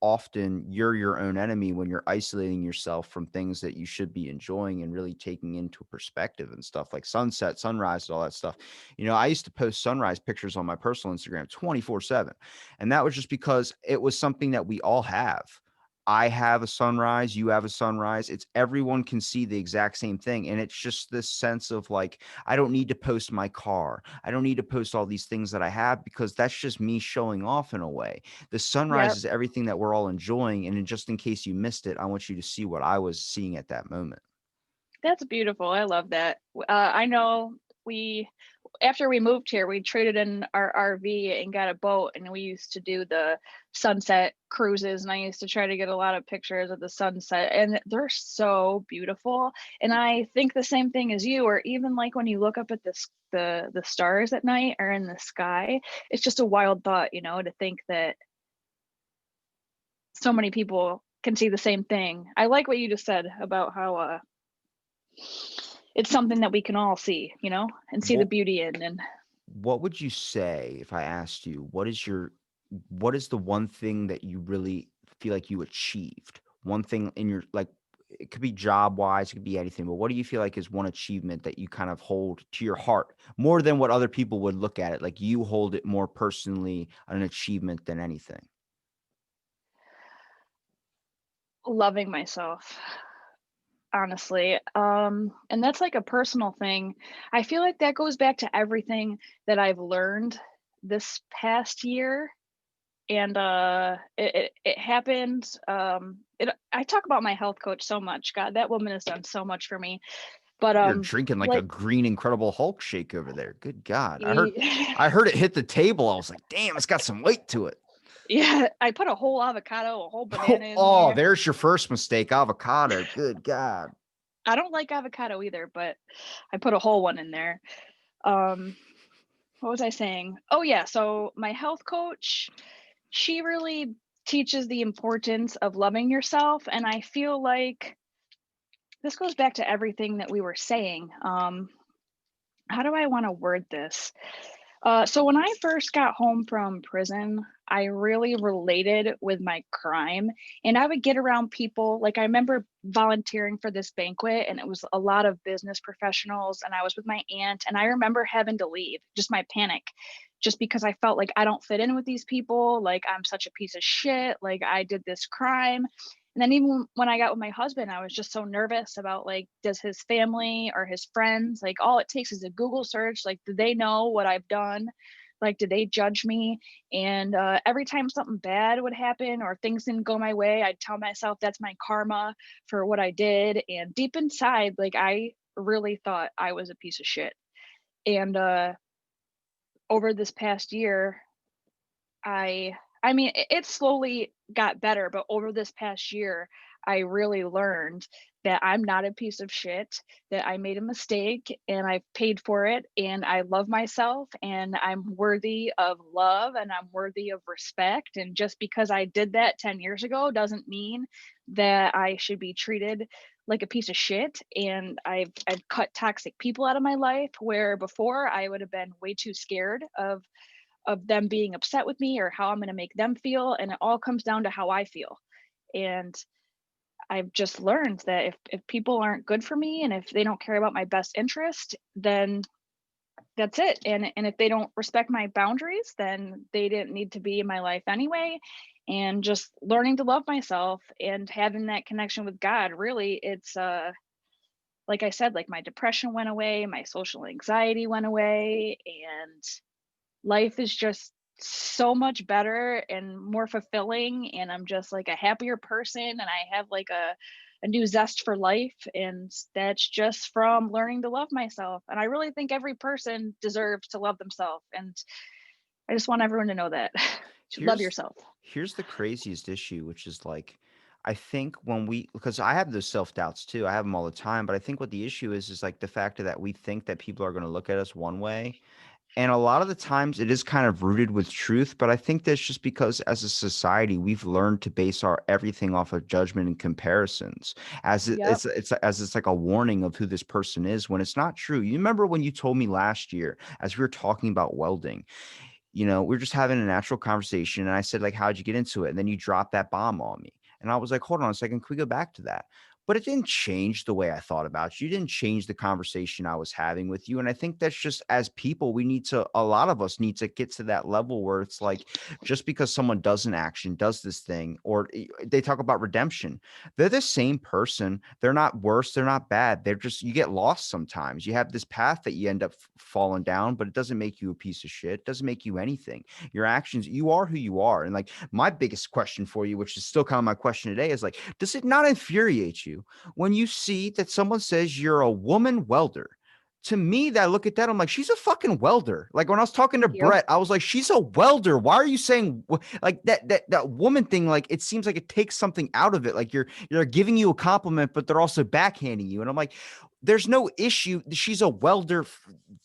often you're your own enemy when you're isolating yourself from things that you should be enjoying and really taking into perspective and stuff like sunset, sunrise, all that stuff. I used to post sunrise pictures on my personal Instagram 24/7. And that was just because it was something that we all have. I have a sunrise, you have a sunrise. It's everyone can see the exact same thing. And it's just this sense of like, I don't need to post my car. I don't need to post all these things that I have because that's just me showing off in a way. The sunrise Yep. is everything that we're all enjoying. And just in case you missed it, I want you to see what I was seeing at that moment. That's beautiful. I love that. I know we after we moved here, we traded in our RV and got a boat, and we used to do the sunset cruises, and I used to try to get a lot of pictures of the sunset, and they're so beautiful. And I think the same thing as you, or even like when you look up at the stars at night or in the sky, it's just a wild thought, to think that so many people can see the same thing. I like what you just said about how it's something that we can all see, and see the What beauty in. And what would you say if I asked you, what is the one thing that you really feel like you achieved? One thing in your like it could be job wise, it could be anything, but what do you feel like is one achievement that you kind of hold to your heart more than what other people would look at it? Like you hold it more personally an achievement than anything. loving myself, honestly. And that's like a personal thing. I feel like that goes back to everything that I've learned this past year. And it happened. I talk about my health coach so much. God, that woman has done so much for me. But You're drinking like a like green Incredible Hulk shake over there. Good God. e- I heard it hit the table. I was like, damn, it's got some weight to it. yeah, I put a whole avocado, a whole banana in Oh, there. there's your first mistake. Avocado. Good God. I don't like avocado either, but I put a whole one in there. Um, what was I saying? Oh yeah, so my health coach, she really teaches the importance of loving yourself, and I feel like this goes back to everything that we were saying. How do I want to word this? So when I first got home from prison, I really related with my crime, and I would get around people. Like I remember volunteering for this banquet, and it was a lot of business professionals, and I was with my aunt, and I remember having to leave, just my panic, just because I felt like I don't fit in with these people, like I'm such a piece of shit, like I did this crime. And then even when I got with my husband, I was just so nervous about like, does his family or his friends, like all it takes is a Google search, like, do they know what I've done? Like, do they judge me? And every time something bad would happen or things didn't go my way, I'd tell myself that's my karma for what I did. And deep inside, like, I really thought I was a piece of shit. And over this past year, I mean, it slowly got better, but over this past year, I really learned that I'm not a piece of shit, that I made a mistake and I've paid for it, and I love myself, and I'm worthy of love, and I'm worthy of respect. And just because I did that 10 years ago doesn't mean that I should be treated like a piece of shit. And I've cut toxic people out of my life where before I would have been way too scared of them being upset with me or how I'm going to make them feel. And it all comes down to how I feel. And I've just learned that if people aren't good for me and if they don't care about my best interest, then that's it. And if they don't respect my boundaries, then they didn't need to be in my life anyway. And just learning to love myself and having that connection with God, really, it's like I said, like my depression went away, my social anxiety went away, and life is just so much better and more fulfilling, and I'm just like a happier person, and I have like a new zest for life, and that's just from learning to love myself. And I really think every person deserves to love themselves, and I just want everyone to know that. Love Here's yourself. here's the craziest issue, which is like I think when we because I have those self-doubts too. I have them all the time, but I think what the issue is like the fact that we think that people are going to look at us one way. And a lot of the times it is kind of rooted with truth, but I think that's just because as a society we've learned to base our everything off of judgment and comparisons as Yep. it's like a warning of who this person is when it's not true. You remember when you told me last year as we were talking about welding, we were just having a natural conversation and I said like, how'd you get into it? And then you dropped that bomb on me. And I was like, hold on a second, can we go back to that? but it didn't change the way I thought about you. You didn't change the conversation I was having with you. And I think that's just as people, we need to, a lot of us need to get to that level where it's like, just because someone does an action, does this thing, or they talk about redemption, they're the same person. They're not worse. They're not bad. They're just, you get lost sometimes. You have this path that you end up falling down, but it doesn't make you a piece of shit. It doesn't make you anything. Your actions, you are who you are. And like my biggest question for you, which is still kind of my question today, is like, does it not infuriate you when you see that someone says you're a woman welder? To me, that I look at that, I'm like, she's a fucking welder. Like when I was talking to Thank you. Brett, I was like, she's a welder. Why are you saying like that woman thing? Like it seems like it takes something out of it. Like you're giving you a compliment, but they're also backhanding you. And I'm like, there's no issue. She's a welder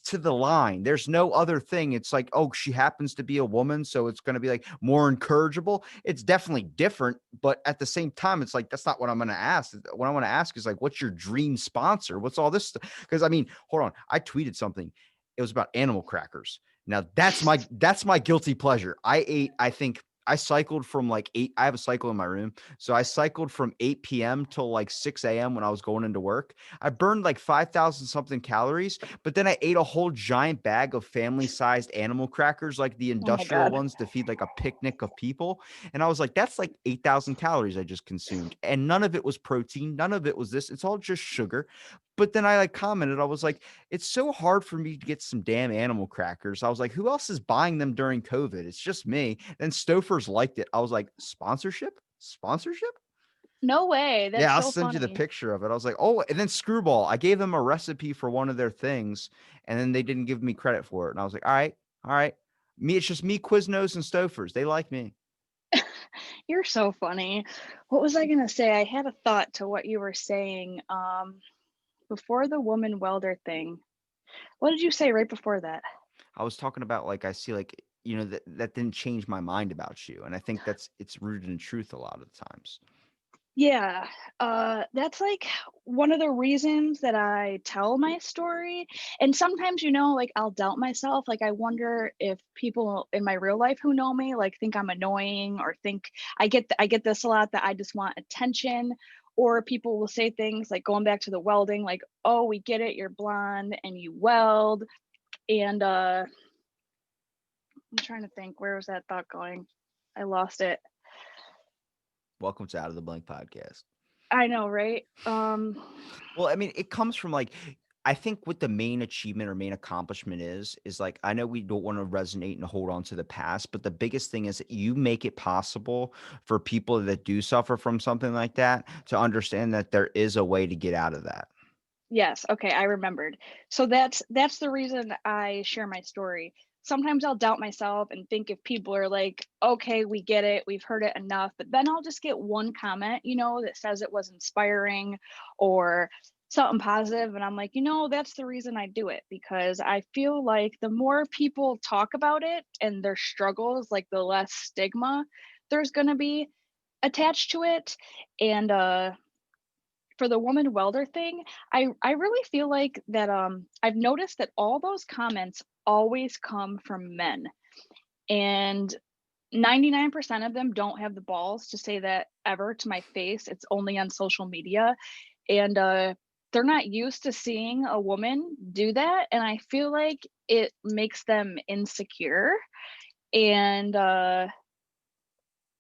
to the line. There's no other thing. It's like, oh, she happens to be a woman, so it's going to be like more encourageable. It's definitely different, but at the same time, it's like that's not what I'm going to ask. What I want to ask is like, what's your dream sponsor? What's all this stuff? Because I mean, hold on, I tweeted something. It was about animal crackers. Now that's my guilty pleasure. I ate, I think I cycled from like 8. I have a cycle in my room. So I cycled from 8 p.m. till like 6 a.m. when I was going into work. I burned like 5,000 something calories, but then I ate a whole giant bag of family sized animal crackers, like the Oh my industrial God. ones to feed like a picnic of people. And I was like, that's like 8,000 calories I just consumed. And none of it was protein. None of it was this. It's all just sugar. But then I like commented, I was like, it's so hard for me to get some damn animal crackers. I was like, who else is buying them during COVID? It's just me. Then Stofers liked it. I was like, sponsorship? Sponsorship? No way. That's Yeah, I'll so send you the funny. picture of it. I was like, oh, and then Screwball. I gave them a recipe for one of their things, and then they didn't give me credit for it. And I was like, all right, all right. Me, it's just me, Quiznos, and Stofers. They like me. You're so funny. What was I gonna say? I had a thought to what you were saying. Before the woman welder thing. What did you say right before that? I was talking about like I see like that didn't change my mind about you, and I think it's rooted in truth a lot of the times. Yeah, that's like one of the reasons that I tell my story. And sometimes, like I'll doubt myself. Like I wonder if people in my real life who know me like think I'm annoying or think I get this a lot that I just want attention. Or people will say things like going back to the welding, like, "Oh, we get it, you're blonde and you weld." And I'm trying to think, where was that thought going? I lost it. Welcome to Out of the Blank podcast. I know, right? Well, I mean, it comes from like I think what the main achievement or main accomplishment is like I know we don't want to resonate and hold on to the past, but the biggest thing is that you make it possible for people that do suffer from something like that to understand that there is a way to get out of that. Yes, okay, I remembered. So that's the reason I share my story. Sometimes I'll doubt myself and think if people are like, "Okay, we get it. We've heard it enough." But then I'll just get one comment, that says it was inspiring or something positive, and I'm like, that's the reason I do it because I feel like the more people talk about it and their struggles, like the less stigma there's going to be attached to it. And for the woman welder thing, I really feel like that I've noticed that all those comments always come from men. And 99% of them don't have the balls to say that ever to my face. It's only on social media. And they're not used to seeing a woman do that. And I feel like it makes them insecure. And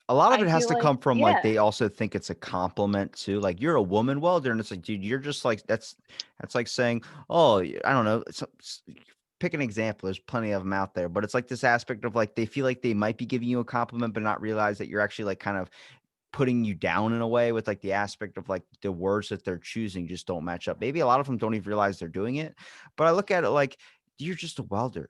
A lot of I it has feel to like, come from like yeah, they also think it's a compliment too. Like you're a woman welder, and it's like, dude, you're just like that's like saying, oh, I don't know, pick an example. There's plenty of them out there, but it's like this aspect of like they feel like they might be giving you a compliment, but not realize that you're actually like kind of putting you down in a way with like the aspect of like the words that they're choosing just don't match up. Maybe a lot of them don't even realize they're doing it, but I look at it like you're just a welder.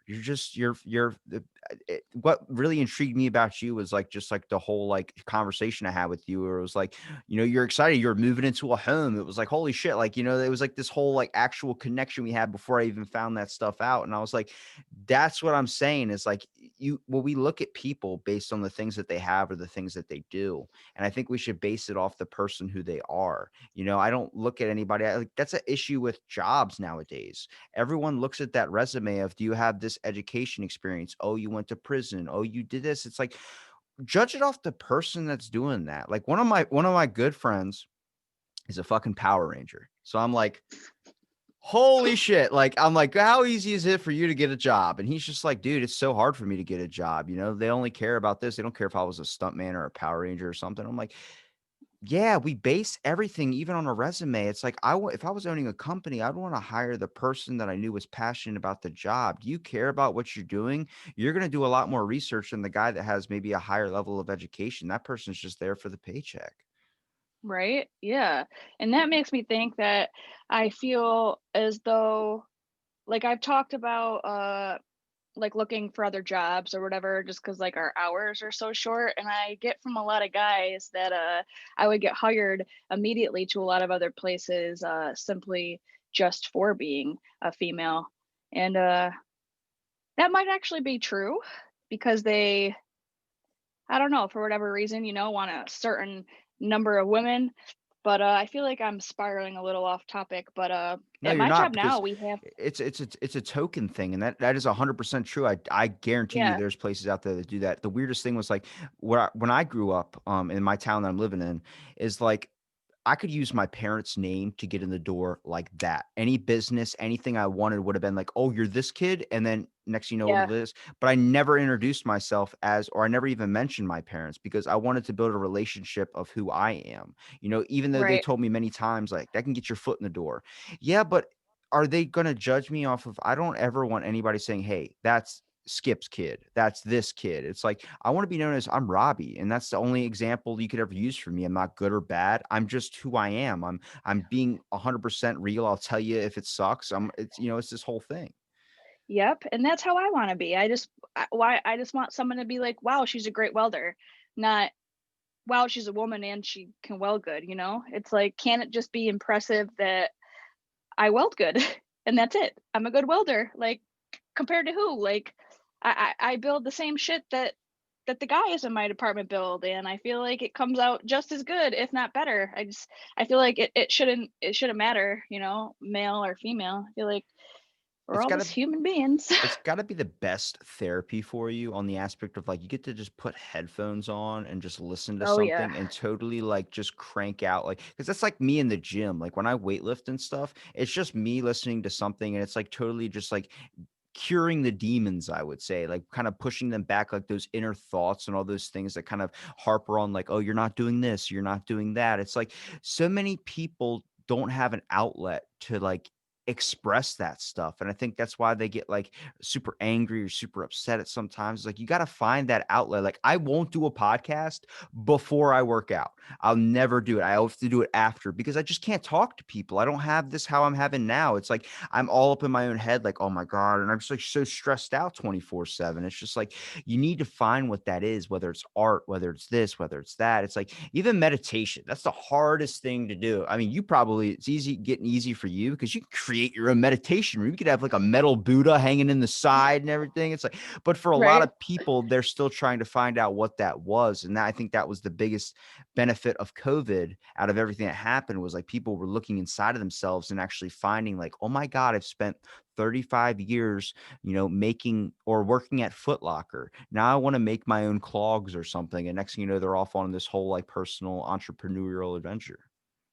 What really intrigued me about you was like just like the whole like conversation I had with you, where it was like, you're excited, you're moving into a home. It was like, holy shit, like, it was like this whole like actual connection we had before I even found that stuff out. And I was like, that's what I'm saying is like we look at people based on the things that they have or the things that they do. And I think we should base it off the person who they are. I don't look at anybody. Like that's an issue with jobs nowadays. Everyone looks at that resume of, do you have this education experience? Oh, you went to prison. Oh, you did this. It's like, judge it off the person that's doing that. Like one of my good friends, is a fucking Power Ranger. So I'm like, holy shit. Like, I'm like, how easy is it for you to get a job? And he's just like, dude, it's so hard for me to get a job. They only care about this. They don't care if I was a stuntman or a Power Ranger or something. I'm like, yeah, we base everything even on a resume. It's like if I was owning a company, I'd want to hire the person that I knew was passionate about the job. Do you care about what you're doing? You're going to do a lot more research than the guy that has maybe a higher level of education. That person's just there for the paycheck. Right? Yeah. And that makes me think that I feel as though like I've talked about like looking for other jobs or whatever just cuz like our hours are so short, and I get from a lot of guys that I would get hired immediately to a lot of other places simply just for being a female. And that might actually be true because they, I don't know, for whatever reason, want a certain number of women. But I feel like I'm spiraling a little off topic. But No, at you're my not job because now, we have, it's a token thing, and that is 100% true. I guarantee you, yeah, there's places out there that do that. The weirdest thing was like when I grew up, in my town that I'm living in, is like I could use my parents' name to get in the door like that. Any business, anything I wanted would have been like, "Oh, you're this kid," and then next thing you know what yeah, it is. But I never introduced myself as, or I never even mentioned my parents because I wanted to build a relationship of who I am. Even though they right, told me many times, like, that can get your foot in the door. Yeah, but are they gonna judge me off of I don't ever want anybody saying, "Hey, that's Skip's kid. That's this kid." It's like, I wanna be known as I'm Robbie, and that's the only example you could ever use for me. I'm not good or bad. I'm just who I am. I'm being 100% real. I'll tell you if it sucks. It's this whole thing. yep. And that's how I want to be. I just want someone to be like, wow, she's a great welder, not wow, she's a woman and she can weld good. It's like, can it just be impressive that I weld good, and that's it. I'm a good welder. Like compared to who? Like I build the same shit that the guys in my department build, and I feel like it comes out just as good, if not better. I feel like it shouldn't matter, male or female. I feel like we're It's all gotta just human beings. it's gotta be the best therapy for you on the aspect of, like, you get to just put headphones on and just listen to Oh yeah. something and totally, like, just crank out, like, because that's like me in the gym, like, when I weightlift and stuff, it's just me listening to something, and it's, like, totally just, like, curing the demons, I would say, like, kinda pushing them back, like, those inner thoughts and all those things that kind of harper on, like, "Oh, you're not doing this, you're not doing that." It's like, so many people don't have an outlet to, like, express that stuff, and I think that's why they get, like, super angry or super upset at sometimes. It's like, you gotta find that outlet. Like, I won't do a podcast before I work out. I'll never do it. I have to do it after because I just can't talk to people. I don't have this how I'm having now. It's like I'm all up in my own head, like, oh my God. And I'm just like so stressed out 24/7. It's just like you need to find what that is, whether it's art, whether it's this, whether it's that. It's like even meditation. That's the hardest thing to do. I mean, it's easy getting easy for you because you can create your own meditation room. You could have like a metal Buddha hanging in the side and everything. It's like, but for a lot Right. of people, they're still trying to find out what that was. And I think that was the biggest benefit of COVID out of everything that happened was like people were looking inside of themselves and actually finding like, oh my God, I've spent 35 years, making or working at Foot Locker. Now I want to make my own clogs or something. And next thing you know, they're off on this whole like personal entrepreneurial adventure.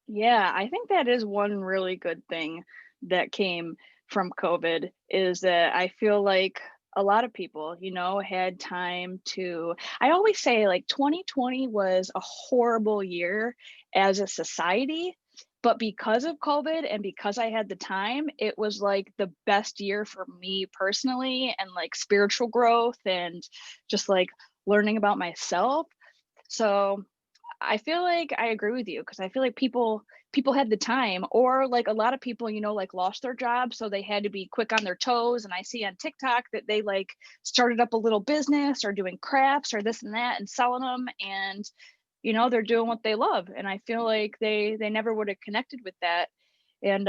Yeah, I think that is one really good thing that came from COVID is that I feel like a lot of people, had time to. I always say like 2020 was a horrible year as a society, but because of COVID and because I had the time, it was like the best year for me personally and like spiritual growth and just like learning about myself. So I feel like I agree with you because I feel like people had the time, or like a lot of people, like lost their jobs, so they had to be quick on their toes. And I see on TikTok that they like started up a little business or doing crafts or this and that and selling them, and they're doing what they love. And I feel like they never would have connected with that. And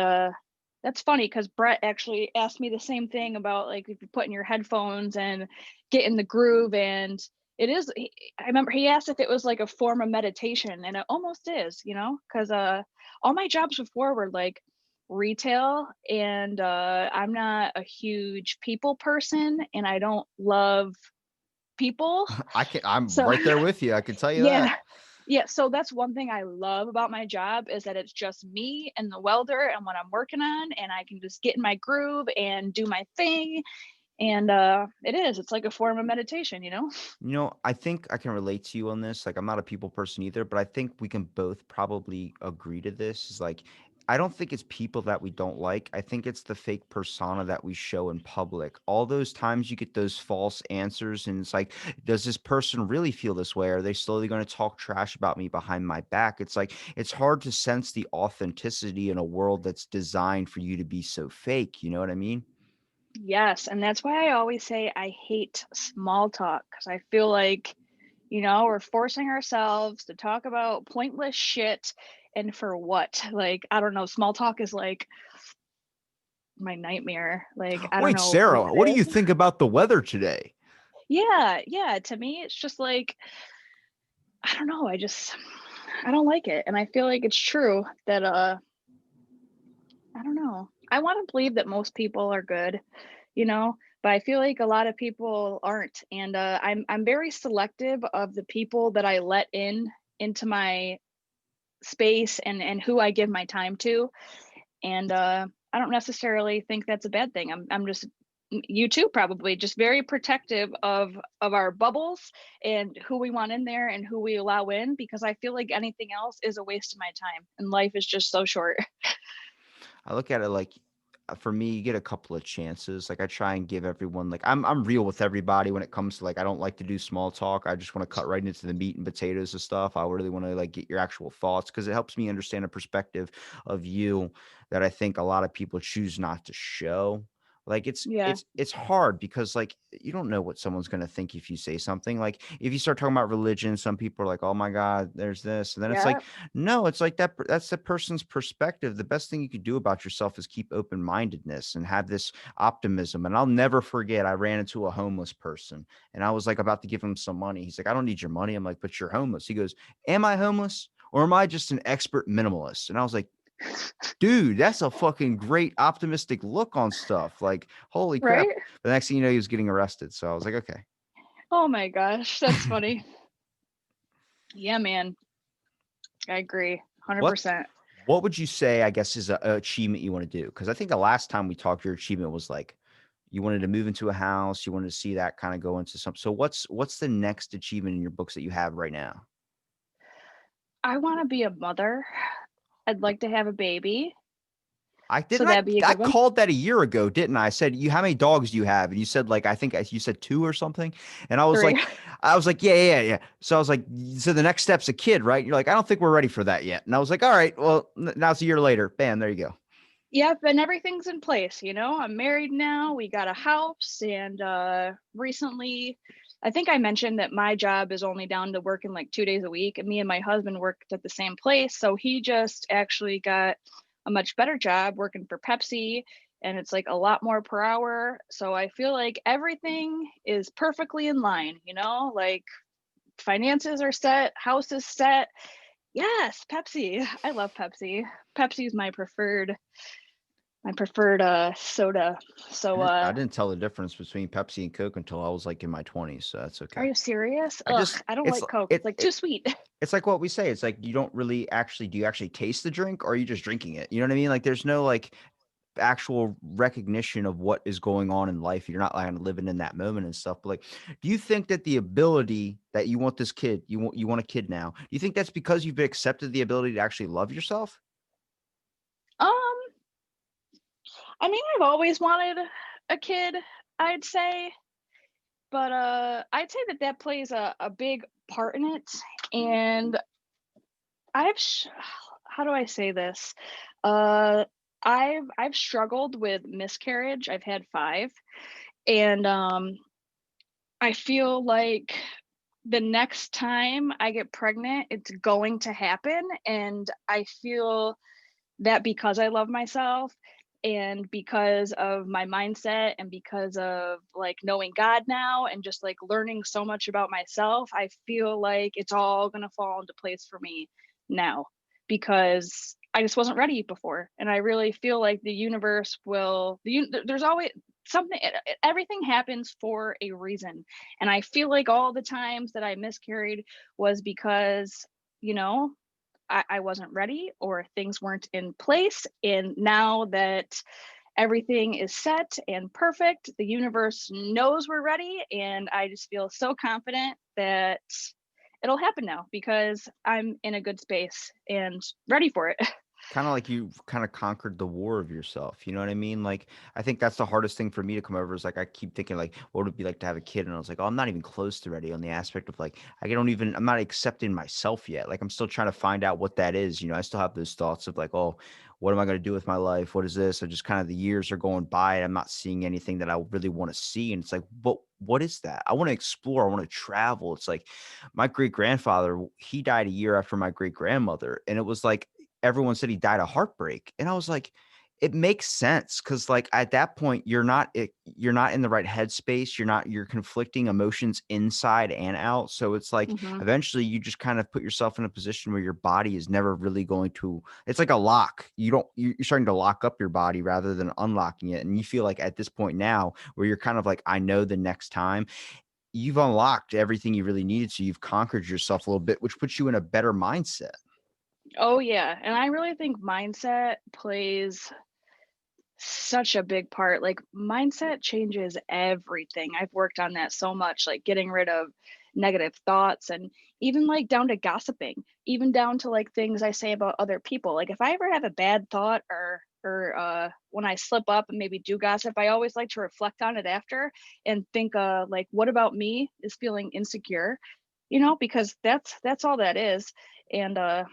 that's funny because Brett actually asked me the same thing about like if you put in your headphones and get in the groove. And I remember he asked if it was like a form of meditation, and it almost is, because all my jobs before were like retail, and I'm not a huge people person, and I don't love people. I'm So right there with you. I can tell you yeah, that. Yeah, so that's one thing I love about my job is that it's just me and the welder and what I'm working on, and I can just get in my groove and do my thing. And it's like a form of meditation, you know? You know, I think I can relate to you on this. Like, I'm not a people person either, but I think we can both probably agree to this. Is like, I don't think it's people that we don't like. I think it's the fake persona that we show in public. All those times you get those false answers, and it's like, does this person really feel this way? Are they slowly going to talk trash about me behind my back? It's like, it's hard to sense the authenticity in a world that's designed for you to be so fake. You know what I mean? Yes, and that's why I always say I hate small talk because I feel like, we're forcing ourselves to talk about pointless shit and for what? Like, I don't know, small talk is like my nightmare. Like, I don't Wait, know what Sarah, what do it you is. think about the weather today? Yeah, yeah, to me it's just like I don't know, I don't like it. And I feel like it's true that I don't know. I want to believe that most people are good, but I feel like a lot of people aren't. And I'm very selective of the people that I let into my space and who I give my time to. And I don't necessarily think that's a bad thing. I'm just you too probably just very protective of our bubbles and who we want in there and who we allow in because I feel like anything else is a waste of my time and life is just so short. I look at it like for me, you get a couple of chances. Like I try and give everyone like I'm real with everybody when it comes to like I don't like to do small talk. I just want to cut right into the meat and potatoes of stuff. I really want to like get your actual thoughts because it helps me understand a perspective of you that I think a lot of people choose not to show. Like it's Yeah. it's it's hard because like you don't know what someone's gonna think if you say something. Like if you start talking about religion, some people are like, "Oh my God, there's this," and then it's Yeah. like, no, it's like that's the person's perspective. The best thing you could do about yourself is keep open-mindedness and have this optimism. And I'll never forget, I ran into a homeless person and I was like about to give him some money. He's like, I don't need your money. I'm like, but you're homeless. He goes, am I homeless or am I just an expert minimalist? And I was like, dude, that's a fucking great optimistic look on stuff. Like, holy crap. Right? The next thing you know, he was getting arrested. So I was like, Oh my gosh, that's okay. funny. Yeah, man. I agree. What 100%. what would you say, I guess, is a achievement you wanna do? Because I think the last time we talked, your achievement was, like, you wanted to move into a house, you wanted to see that kinda go into some so what's the next achievement in your books that you have right now? I want to be a mother. I'd like to have a baby. I So didn't that'd be a I good one. called that a year ago, didn't I? I said, "You how many dogs do you have?" And you said, like, I think you said 2 or something, and Three. I was like, "Yeah, yeah, yeah." So I was like, "So the next step's a kid, right?" You're like, "I don't think we're ready for that yet." And I was like, "All right, well, n now it's a year later. Bam, there you go." Yep, and everything's in place, I'm married now, we got a house, and, recently I think I mentioned that my job is only down to working, like, 2 days a week, and me and my husband worked at the same place, so he just actually got a much better job working for Pepsi, and it's, like, a lot more per hour, so I feel like everything is perfectly in line, like, finances are set, house is set. Yes, Pepsi. I love Pepsi. Pepsi is my preferred, soda. So, I didn't tell the difference between Pepsi and Coke until I was, like, in my 20s, so that's are okay. you serious? I Ugh, just I don't like Coke. It's, like, too sweet. it's like what we say, it's like you don't really actually do you actually taste the drink or are you just drinking it? You know what I mean? Like, there's no, like, actual recognition of what is going on in life. You're not, like, living in that moment and stuff, but, like, do you think that the ability that you want this kid you want a kid now, do you think that's because you've accepted the ability to actually love yourself? Um, I mean, I've always wanted a kid, I'd say, but, I'd say that that plays a big part in it, and I've sh how do I say this? Uh, I've struggled with miscarriage. I've had 5, and, I feel like the next time I get pregnant, it's going to happen, and I feel that because I love myself and because of my mindset and because of, like, knowing God now and just, like, learning so much about myself, I feel like it's all gonna fall into place for me now because I just wasn't ready before, and I really feel like the universe will the un there's always something everything happens for a reason, and I feel like all the times that I miscarried was because you know, I wasn't ready or things weren't in place. And now that everything is set and perfect, the universe knows we're ready. And I just feel so confident that it'll happen now because I'm in a good space and ready for it. Kinda like you've kinda conquered the war of yourself, you know what I mean? Like, I think that's the hardest thing for me to come over is, like, I keep thinking, like, what would it be like to have a kid? And I was like, "Oh, I'm not even close to ready," on the aspect of, like, I'm not accepting myself yet, like, I'm still trying to find out what that is, you know? I still have those thoughts of, like, "Oh, what am I gonna do with my life? What is this?" And just kinda the years are going by, and I'm not seeing anything that I really wanna see, and it's like, "But what is that?" I wanna explore, I wanna travel. It's like, my great-grandfather, he died a year after my great-grandmother, and it was like everyone said he died of heartbreak, and I was like, it makes sense because, like, at that point, you're not in the right headspace, you're conflicting emotions inside and out, so it's like, Hmm. eventually, you just kind of put yourself in a position where your body is never really going to it's like a lock. You're starting to lock up your body rather than unlocking it, and you feel like at this point now where you're kind of like, "I know the next time," you've unlocked everything you really needed to, you've conquered yourself a little bit, which puts you in a better mindset. Oh, yeah. And I really think mindset plays such a big part. Like, mindset changes everything. I've worked on that so much, like getting rid of negative thoughts and even like down to gossiping, even down to like things I say about other people. Like if I ever have a bad thought or when I slip up and maybe do gossip, I always like to reflect on it after and think like what about me is feeling insecure, because that's all that is. And I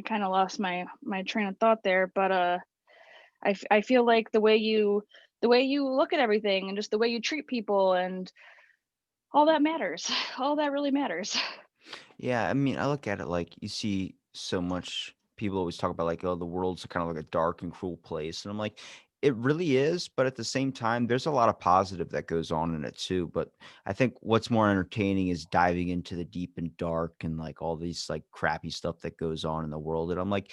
kind of lost my train of thought there, but I feel like the way you look at everything and just the way you treat people and all that matters. All that really matters. Yeah, I mean, I look at it like you see so much people always talk about like, oh, the world's kind of like a dark and cruel place. And I'm like, it really is, but at the same time, there's a lot of positive that goes on in it too. But I think what's more entertaining is diving into the deep and dark and like all these like crappy stuff that goes on in the world. And I'm like,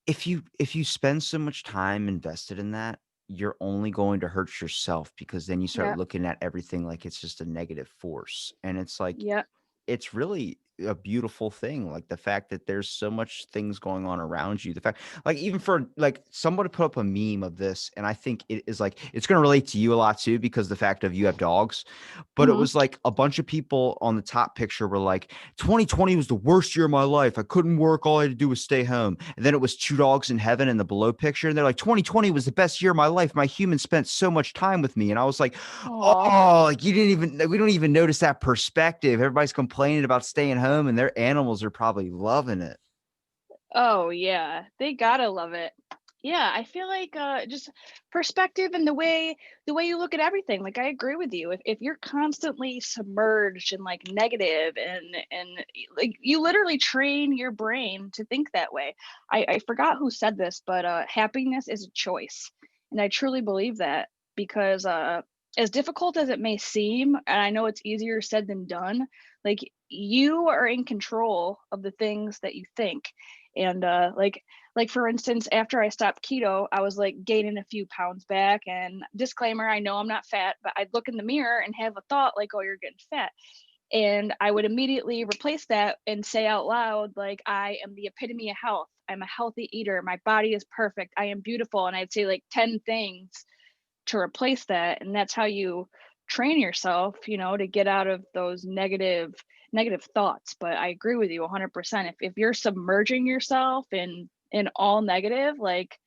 if you spend so much time invested in that, you're only going to hurt yourself because then you start Yeah. looking at everything like it's just a negative force. And it's like Yeah. it's really a beautiful thing, like, the fact that there's so much things going on around you, the fact like, even for like, somebody put up a meme of this, and I think it is, like it's gonna relate to you a lot too because the fact of you have dogs, but it Mhm. was, like, a bunch of people on the top picture were like, "2020 was the worst year of my life, I couldn't work, all I had to do was stay home," and then it was 2 dogs in heaven in the below picture, and they're like, "2020 was the best year of my life, my human spent so much time with me," and I was like, Aw. oh, like, you didn't even we don't even notice that perspective. Everybody's complaining about staying home, and their animals are probably loving it. Oh, yeah. They gotta love it. Yeah, I feel like, just perspective and the way you look at everything, like, I agree with you. If you're constantly submerged in, like, negative and like, you literally train your brain to think that way. I forgot who said this, but, happiness is a choice, and I truly believe that because, as difficult as it may seem, and I know it's easier said than done, like, you are in control of the things that you think, and, like for instance, after I stopped keto, I was like gaining a few pounds back. And disclaimer, I know I'm not fat, but I'd look in the mirror and have a thought like, oh, you're getting fat. And I would immediately replace that and say out loud, like, I am the epitome of health. I'm a healthy eater. My body is perfect. I am beautiful. And I'd say like 10 things to replace that. And that's how you train yourself, to get out of those negative thoughts. But I agree with you 100%. If you're submerging yourself in all negative, like,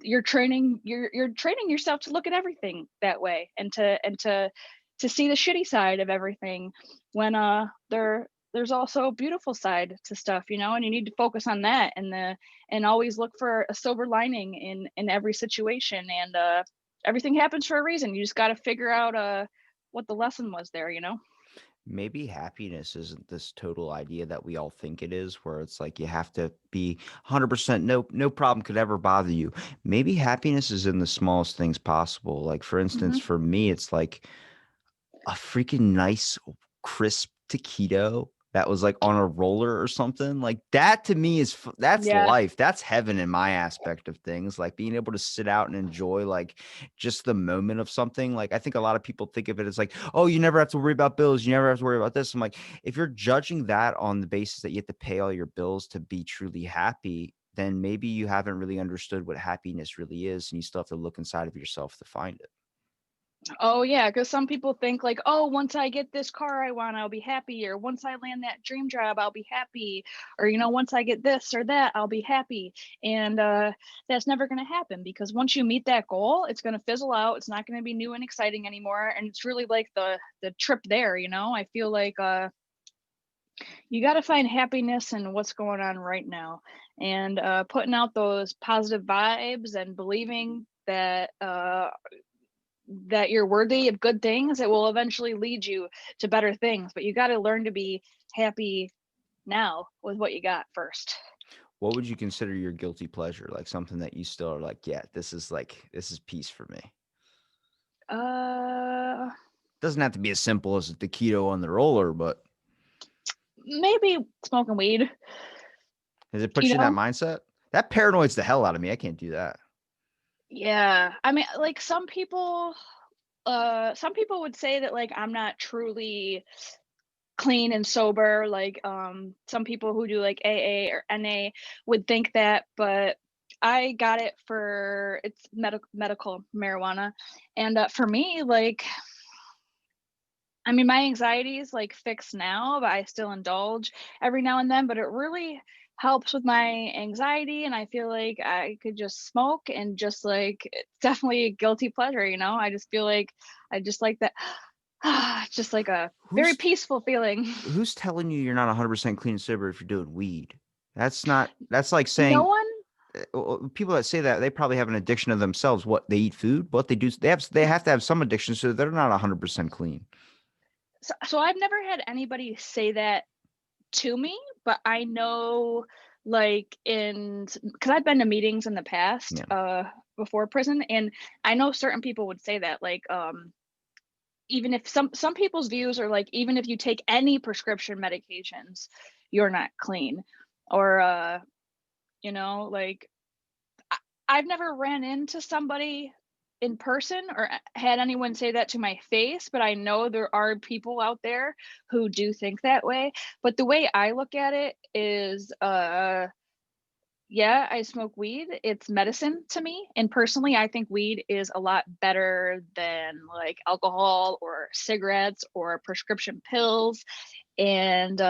you're training yourself to look at everything that way and to see the shitty side of everything when there's also a beautiful side to stuff, and you need to focus on that and always look for a silver lining in every situation. And everything happens for a reason. You just got to figure out what the lesson was there. Maybe happiness isn't this total idea that we all think it is, where it's like you have to be 100% no problem could ever bother you. Maybe happiness is in the smallest things possible. Like, for instance, Hmm. for me, it's like a freaking nice, crisp taquito that was like on a roller or something. Like that to me is that's Yeah. life. That's heaven in my aspect of things. Like being able to sit out and enjoy like just the moment of something. Like I think a lot of people think of it as like, oh, you never have to worry about bills. You never have to worry about this. I'm like, if you're judging that on the basis that you have to pay all your bills to be truly happy, then maybe you haven't really understood what happiness really is, and you still have to look inside of yourself to find it. Oh yeah, because some people think like, oh, once I get this car I want, I'll be happy, or once I land that dream job, I'll be happy, or once I get this or that, I'll be happy. And that's never going to happen, because once you meet that goal, it's going to fizzle out. It's not going to be new and exciting anymore, and it's really like the trip there. I feel like you got to find happiness in what's going on right now, and putting out those positive vibes and believing that you're worthy of good things. It will eventually lead you to better things, but you got to learn to be happy now with what you got first. What would you consider your guilty pleasure? Like something that you still are like, yeah, this is peace for me. uh Doesn't have to be as simple as the keto on the roller, but Maybe smoking weed. does it put you you in that know mindset? That paranoids the hell out of me. I can't do that. yeah, I mean, like, some people would say that, like, I'm not truly clean and sober, like, some people who do like AA or NA would think that, but I got it for it's medical marijuana. And for me, like, I mean, my anxiety is like fixed now, but I still indulge every now and then. But it really helps with my anxiety, and I feel like I could just smoke and just like it's definitely a guilty pleasure. I just feel like I just like that. Just like a very Who's peaceful feeling. who's telling you you're not 100% clean and sober if you're doing weed? That's like No saying one. people that say that they probably have an addiction of themselves. What they eat food, what they do, they have to have some addiction, so they're not 100% clean. So I've never had anybody say that to me, but I know, like, because I've been to meetings in the past, Yeah. before prison, and I know certain people would say that, like, even if some people's views are like, even if you take any prescription medications, you're not clean, or like, I've never ran into somebody in person or had anyone say that to my face, but I know there are people out there who do think that way. But the way I look at it is, yeah, I smoke weed. It's medicine to me. And personally, I think weed is a lot better than like alcohol or cigarettes or prescription pills. And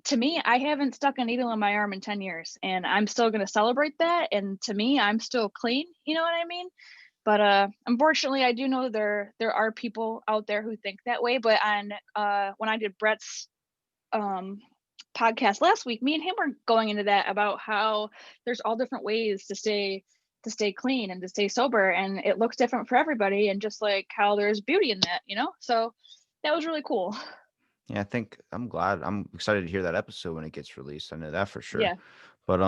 to me, I haven't stuck a needle in my arm in 10 years, and I'm still going to celebrate that. And to me, I'm still clean. You know what I mean? But unfortunately, I do know there are people out there who think that way. But on when I did Brett's um, podcast last week, me and him were going into that about how there's all different ways to stay clean and to stay sober, and it looks different for everybody, and just like how there's beauty in that. So that was really cool. Yeah, I think I'm excited to hear that episode when it gets released. I know that for sure. Yeah. But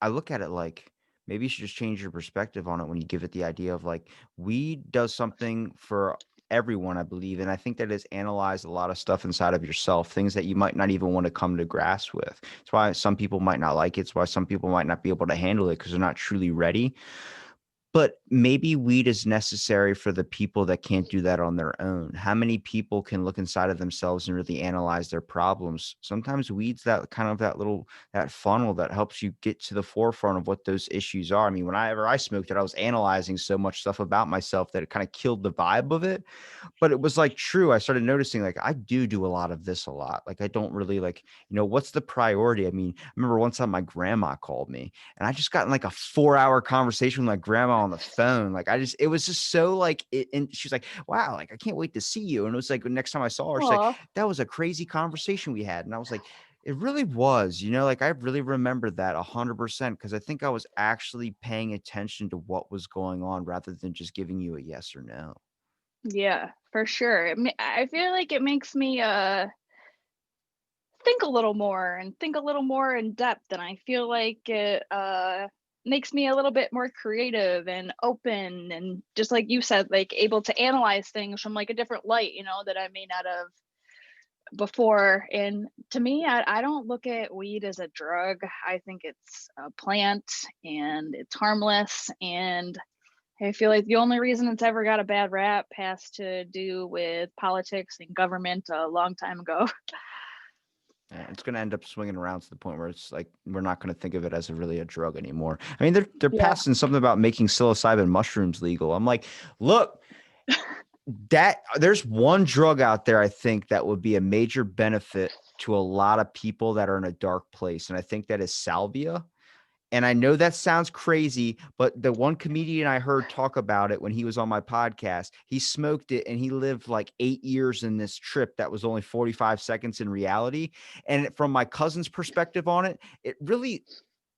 I look at it like maybe you should just change your perspective on it when you give it the idea of like weed does something for everyone, I believe. And I think that it's analyzed a lot of stuff inside of yourself, things that you might not even want to come to grasp with. It's why some people might not like it. It's why some people might not be able to handle it because they're not truly ready. But maybe weed is necessary for the people that can't do that on their own. How many people can look inside of themselves and really analyze their problems? Sometimes weed's that kind of that funnel that helps you get to the forefront of what those issues are. I mean, whenever I smoked it, I was analyzing so much stuff about myself that it kind of killed the vibe of it. But it was like true. I started noticing like I do a lot of this a lot. Like I don't really like, what's the priority? I mean, I remember one time my grandma called me and I just got in like a 4-hour conversation with my grandma on the phone. Like it was just so like it, and she's like, wow, like I can't wait to see you. And it was like the next time I saw her, she's like, Aw. that was a crazy conversation we had. And I was like, it really was, like I really remember that 100% because I think I was actually paying attention to what was going on rather than just giving you a yes or no. Yeah, for sure. I feel like it makes me think a little more and think a little more in depth, and I feel like it makes me a little bit more creative and open, and just like you said, like able to analyze things from like a different light, that I may not have before. And to me, I don't look at weed as a drug. I think it's a plant and it's harmless. And I feel like the only reason it's ever got a bad rap has to do with politics and government a long time ago. Yeah, it's going to end up swinging around to the point where it's like we're not going to think of it as really a drug anymore. I mean, they're Yeah. passing something about making psilocybin mushrooms legal. I'm like, look, that there's one drug out there I think that would be a major benefit to a lot of people that are in a dark place, and I think that is salvia. And I know that sounds crazy, but the one comedian I heard talk about it when he was on my podcast, he smoked it and he lived like 8 years in this trip that was only 45 seconds in reality. And from my cousin's perspective on it, it really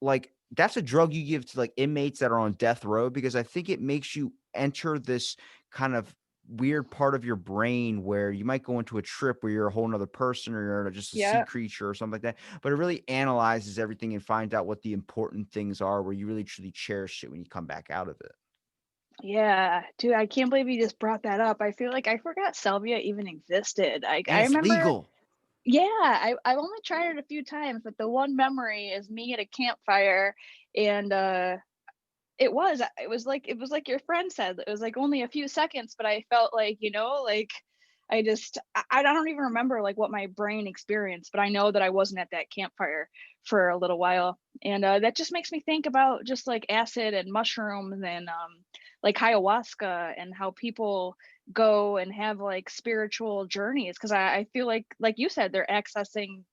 like that's a drug you give to like inmates that are on death row because I think it makes you enter this kind of weird part of your brain where you might go into a trip where you're a whole nother person or you're just a sea Yeah. creature or something like that. But it really analyzes everything and finds out what the important things are where you really truly cherish it when you come back out of it. Yeah, dude, I can't believe you just brought that up. I feel like I forgot salvia even existed. And I it's remember, legal. yeah, I've only tried it a few times, but the one memory is me at a campfire, and it was like your friend said, it was like only a few seconds, but I felt like, like I don't even remember like what my brain experienced, but I know that I wasn't at that campfire for a little while. And that just makes me think about just like acid and mushrooms and like ayahuasca and how people go and have like spiritual journeys, because I feel like you said, they're accessing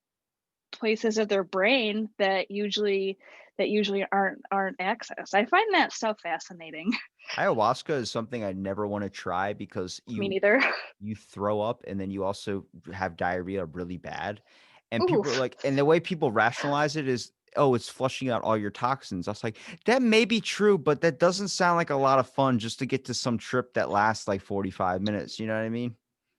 places of their brain that usually aren't accessed. I find that stuff fascinating. Ayahuasca is something I never want to try because Me you neither. you throw up and then you also have diarrhea really bad. And people are Oof. like, and the way people rationalize it is, oh, it's flushing out all your toxins. I was like, that may be true, but that doesn't sound like a lot of fun just to get to some trip that lasts like 45 minutes. You know what I mean?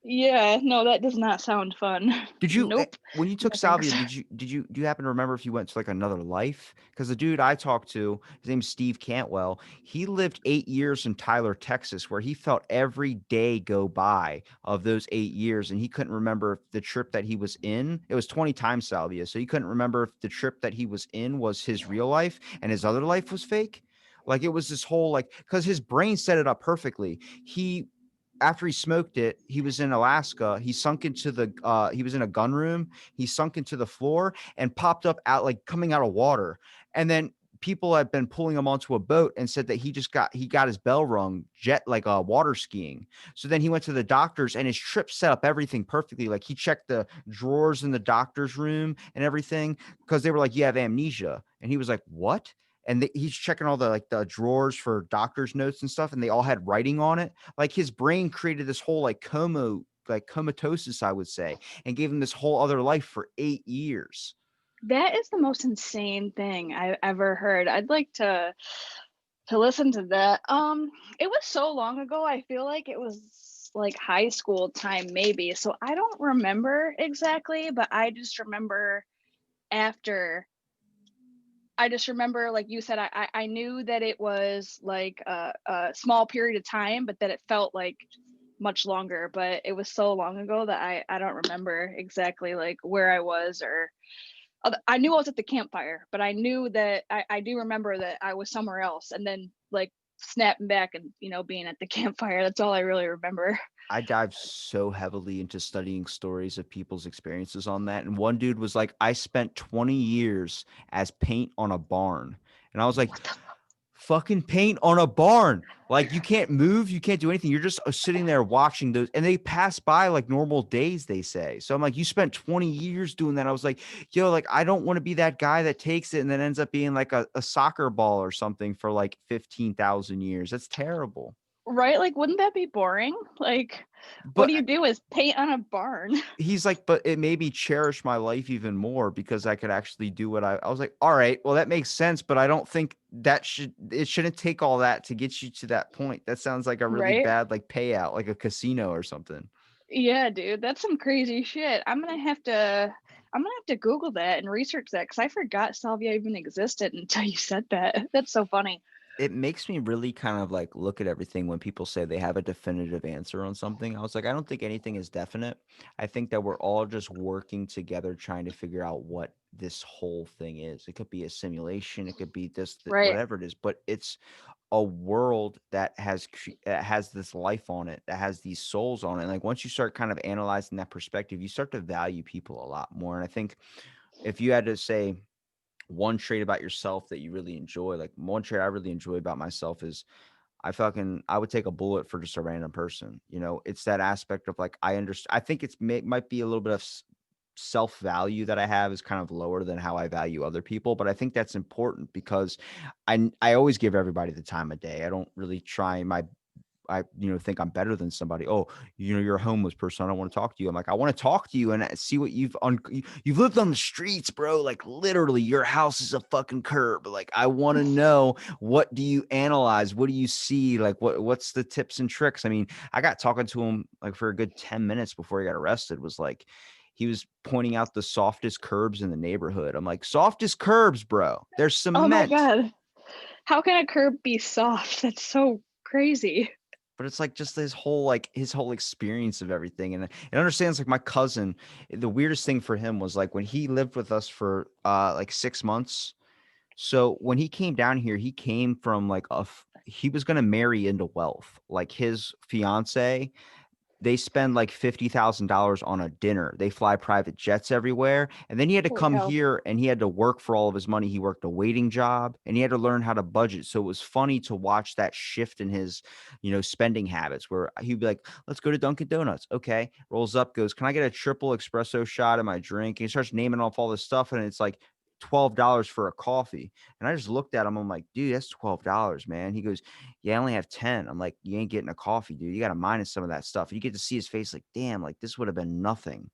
Yeah, no, that does not sound fun. Did you Nope. when you took No thanks. salvia, do you happen to remember if you went to like another life? Because the dude I talked to, his name's Steve Cantwell, he lived 8 years in Tyler, Texas, where he felt every day go by of those 8 years, and he couldn't remember if the trip that he was in. It was 20 times salvia, so he couldn't remember if the trip that he was in was his real life and his other life was fake. Like it was this whole like because his brain set it up perfectly. He after he smoked it, he was in Alaska. He sunk into the he was in a gun room. He sunk into the floor and popped up out like coming out of water. And then people had been pulling him onto a boat and said that he got his bell rung jet like water skiing. So then he went to the doctors and his trip set up everything perfectly. Like he checked the drawers in the doctor's room and everything because they were like, you have amnesia. And he was like, what? And he's checking all the like the drawers for doctor's notes and stuff, and they all had writing on it. Like his brain created this whole like comatosis, I would say, and gave him this whole other life for 8 years. That is the most insane thing I've ever heard. I'd like to listen to that. It was so long ago. I feel like it was like high school time maybe. So I don't remember exactly, but after I just remember, like you said, I knew that it was like a small period of time, but that it felt like much longer. But it was so long ago that I don't remember exactly like where I was, or I knew I was at the campfire, but I knew that I do remember that I was somewhere else, and then like snapping back and being at the campfire. That's all I really remember. I dive so heavily into studying stories of people's experiences on that. And one dude was like, I spent 20 years as paint on a barn. And I was like, What the fucking paint on a barn. Like you can't move, you can't do anything. You're just sitting there watching those, and they pass by like normal days, they say. So I'm like, you spent 20 years doing that. I was like, yo, like I don't want to be that guy that takes it and then ends up being like a soccer ball or something for like 15,000 years. That's terrible. Right? Like, wouldn't that be boring? Like, what But do you do is paint on a barn? he's like, but it made me cherish my life even more because I could actually do what I was like, all right, well, that makes sense, but I don't think it shouldn't take all that to get you to that point. That sounds like a really Right? bad like payout, like a casino or something. Yeah, dude, that's some crazy shit. I'm gonna have to Google that and research that, because I forgot salvia even existed until you said that. That's so funny. it makes me really kind of like look at everything when people say they have a definitive answer on something. I was like, I don't think anything is definite. I think that we're all just working together trying to figure out what this whole thing is. It could be a simulation, it could be this, Right. whatever it is, but it's a world that that has this life on it, that has these souls on it. And like once you start kind of analyzing that perspective, you start to value people a lot more. And I think if you had to say one trait about yourself that you really enjoy, like one trait I really enjoy about myself is I would take a bullet for just a random person. You know, it's that aspect of like I understand. I think might be a little bit of self value that I have is kind of lower than how I value other people, but I think that's important because I always give everybody the time of day. I don't really try my think I'm better than somebody. Oh, you're a homeless person. I don't want to talk to you. I'm like, I want to talk to you and see what you've lived on the streets, bro. Like literally, your house is a fucking curb. Like, I want to know, what do you analyze? What do you see? Like, what's the tips and tricks? I mean, I got talking to him like for a good 10 minutes before he got arrested. Was like, he was pointing out the softest curbs in the neighborhood. I'm like, softest curbs, bro. There's Oh my cement. God. How can a curb be soft? That's so crazy. But it's like just his whole experience of everything, and it understands like my cousin. The weirdest thing for him was like when he lived with us for like 6 months. So when he came down here, he came from like he was gonna marry into wealth. Like his fiance, they spend like $50,000 on a dinner. They fly private jets everywhere. And then he had to Holy come hell. here and he had to work for all of his money. He worked a waiting job and he had to learn how to budget. So it was funny to watch that shift in his, spending habits where he'd be like, let's go to Dunkin' Donuts. Okay. Rolls up, goes, can I get a triple espresso shot of my drink? And he starts naming off all this stuff. And it's like $12 for a coffee. And I just looked at him. I'm like, dude, that's $12, man. He goes, yeah, I only have 10. I'm like, you ain't getting a coffee, dude. You got to minus some of that stuff. You get to see his face like, damn, like this would have been nothing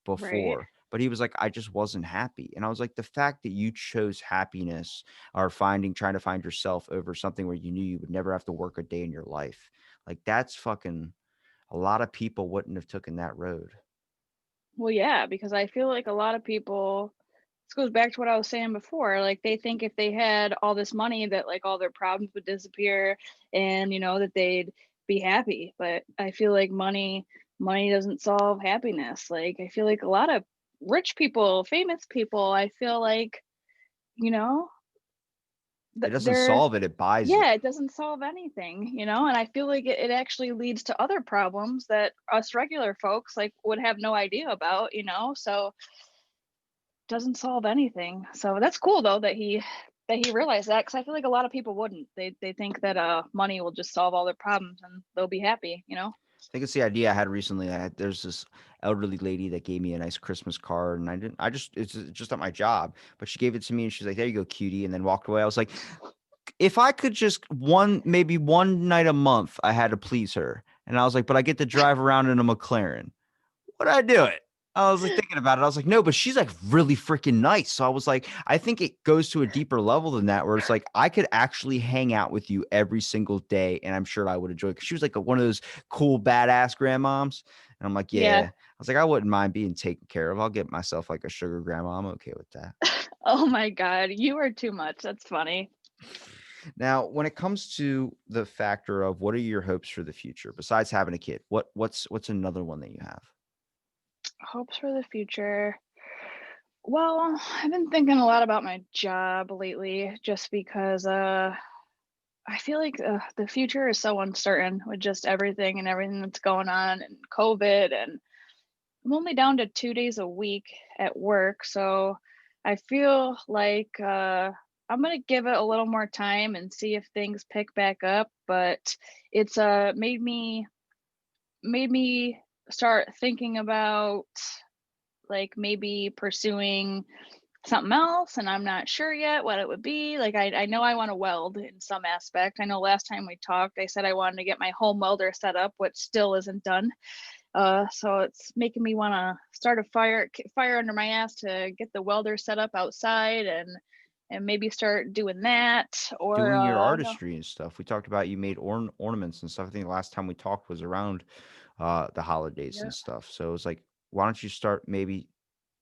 Right. before. But he was like, I just wasn't happy. And I was like, the fact that you chose happiness or trying to find yourself over something where you knew you would never have to work a day in your life, like that's fucking, a lot of people wouldn't have taken that road. Well, yeah, because I feel like a lot of people, this goes back to what I was saying before, like they think if they had all this money that like all their problems would disappear and that they'd be happy. But I feel like money doesn't solve happiness. Like I feel like a lot of rich people, famous people, I feel like, you know, It doesn't they're solve it, it buys it. yeah, it doesn't solve anything, and I feel like it actually leads to other problems that us regular folks like would have no idea about. So doesn't solve anything. So that's cool though that he realized that because I feel like a lot of people wouldn't. They think that money will just solve all their problems and they'll be happy. I think it's the idea I had recently. There's this elderly lady that gave me a nice Christmas card, and it's just at my job, but she gave it to me, and she's like, "There you go, cutie," and then walked away. I was like, if I could just maybe one night a month, I had to please her, and I was like, but I get to drive around in a McLaren. Would I do it? I was like thinking about it. I was like, no, but she's like really freaking nice. So I was like, I think it goes to a deeper level than that, where it's like I could actually hang out with you every single day, and I'm sure I would enjoy it. Cause she was like one of those cool badass grandmoms, and I'm like, Yeah. yeah. I was like, I wouldn't mind being taken care of. I'll get myself like a sugar grandma. I'm okay with that. Oh my God, you are too much. That's funny. Now, when it comes to the factor of what are your hopes for the future besides having a kid, what's another one that you have? Hopes for the future. Well, I've been thinking a lot about my job lately just because I feel like the future is so uncertain with just everything that's going on and COVID. And I'm only down to 2 days a week at work. So I feel like I'm going to give it a little more time and see if things pick back up. But it's made me start thinking about like maybe pursuing something else, and I'm not sure yet what it would be. Like I know I want to weld in some aspect. I know last time we talked, I said I wanted to get my home welder set up, which still isn't done. So it's making me want to start a fire under my ass to get the welder set up outside and maybe start doing that. Or Doing your no, artistry and stuff. We talked about you made ornaments and stuff. I think the last time we talked was around the holidays yeah, and stuff. So it was like, why don't you start maybe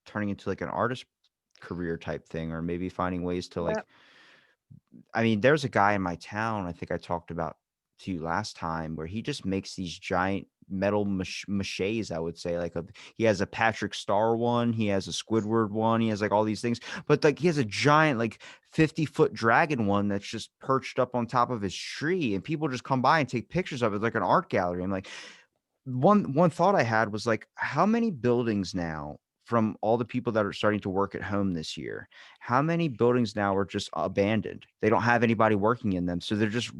turning into like an artist career type thing, or maybe finding ways to yeah. like I mean, there's a guy in my town, I think I talked about to you last time, where he just makes these giant metal maches, I would say. He has a Patrick Star one, he has a Squidward one, he has like all these things, but like he has a giant, like 50-foot dragon one that's just perched up on top of his tree, and people just come by and take pictures of it like an art gallery. I'm like, one thought I had was like, how many buildings now from all the people that are starting to work at home this year, how many buildings now are just abandoned? They don't have anybody working in them. So they're just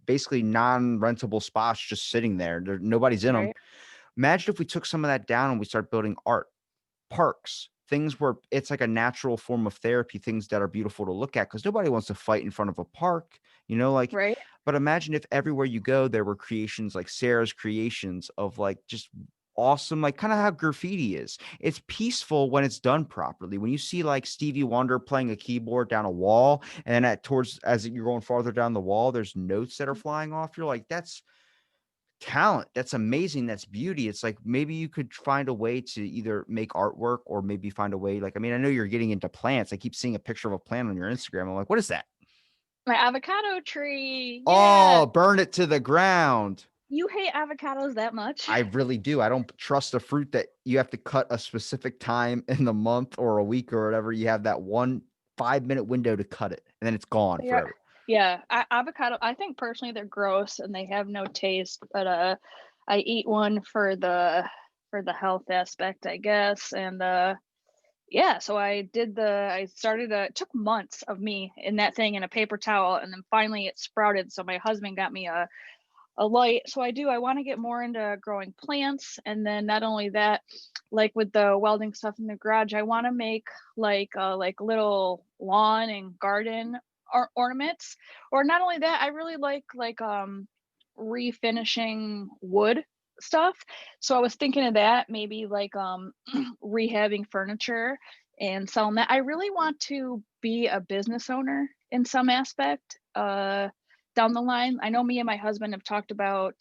basically non-rentable spots just sitting there. Nobody's in them. Right. Imagine if we took some of that down and we start building art parks, things where it's like a natural form of therapy, things that are beautiful to look at, because nobody wants to fight in front of a park, like, Right. but imagine if everywhere you go, there were creations like Sarah's creations of like just awesome, like kind of how graffiti is. It's peaceful when it's done properly. When you see like Stevie Wonder playing a keyboard down a wall, and then as you're going farther down the wall, there's notes that are flying off. You're like, that's talent. That's amazing. That's beauty. It's like maybe you could find a way to either make artwork or maybe find a way. Like, I mean, I know you're getting into plants. I keep seeing a picture of a plant on your Instagram. I'm like, what is that? My avocado tree. Yeah. Oh, burn it to the ground. You hate avocados that much? I really do. I don't trust a fruit that you have to cut a specific time in the month or a week or whatever. You have that 1 5-minute window to cut it, and then it's gone Yeah. forever. Yeah. Avocado, I think personally they're gross and they have no taste, but I eat one for the health aspect, I guess. And yeah, so I started it took months of me in that thing in a paper towel, and then finally it sprouted. So my husband got me a light. So I want to get more into growing plants. And then not only that, like with the welding stuff in the garage, I want to make like little lawn and garden ornaments. Or not only that, I really like refinishing wood stuff. So I was thinking of that, maybe like rehabbing furniture and selling that. I really want to be a business owner in some aspect. Down the line. I know me and my husband have talked about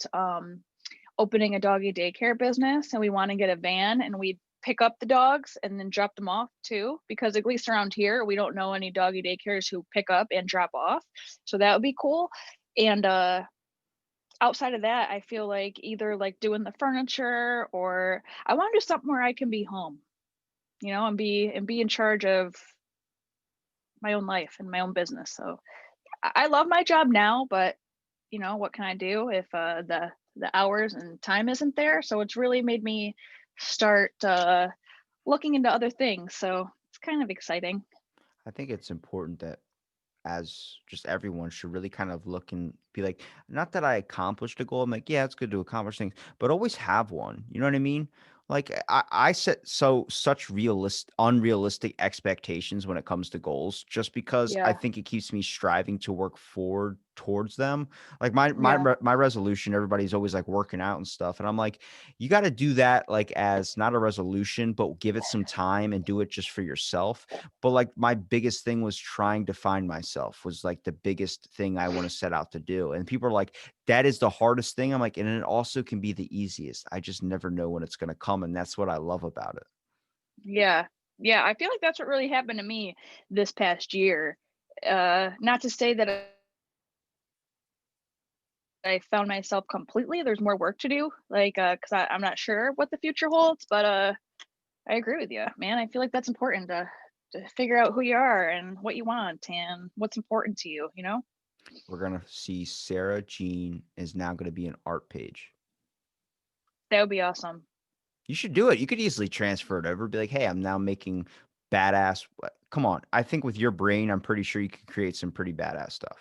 opening a doggy daycare business, and we want to get a van and we pick up the dogs and then drop them off too, because at least around here we don't know any doggy daycares who pick up and drop off. So that would be cool. And outside of that, I feel like either like doing the furniture, or I want to do something where I can be home, and be in charge of my own life and my own business. So I love my job now, but what can I do if the hours and time isn't there? So it's really made me start looking into other things. So it's kind of exciting. I think it's important that as just everyone should really kind of look and be like, not that I accomplished a goal. I'm like, yeah, it's good to accomplish things, but always have one. You know what I mean? Like I set such unrealistic expectations when it comes to goals, just because I Yeah. think it keeps me striving to work forward towards them. Like Yeah. my resolution, everybody's always like working out and stuff, and I'm like, you got to do that like as not a resolution, but give it some time and do it just for yourself. But like my biggest thing was trying to find myself was like the biggest thing I want to set out to do. And people are like, that is the hardest thing. I'm like, and it also can be the easiest. I just never know when it's going to come. And that's what I love about it. Yeah. Yeah. I feel like that's what really happened to me this past year. Not to say that I found myself completely. There's more work to do, like, because I'm not sure what the future holds, but I agree with you, man. I feel like that's important to figure out who you are and what you want and what's important to you, you know? We're going to see Sarah Jean is now going to be an art page. That would be awesome. You should do it. You could easily transfer it over, be like, hey, I'm now making badass. Come on. I think with your brain, I'm pretty sure you can create some pretty badass stuff.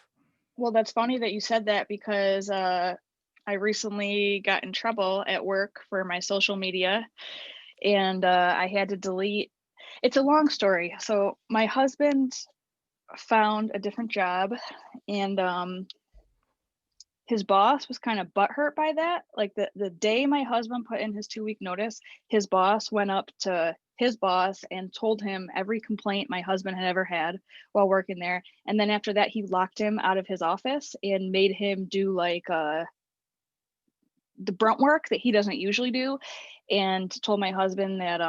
Well, that's funny that you said that because I recently got in trouble at work for my social media, and I had to delete. It's a long story. So my husband found a different job, and his boss was kind of butthurt by that. Like the day my husband put in his 2 week notice, his boss went up to his boss and told him every complaint my husband had ever had while working there. And then after that, he locked him out of his office and made him do like the brunt work that he doesn't usually do, and told my husband that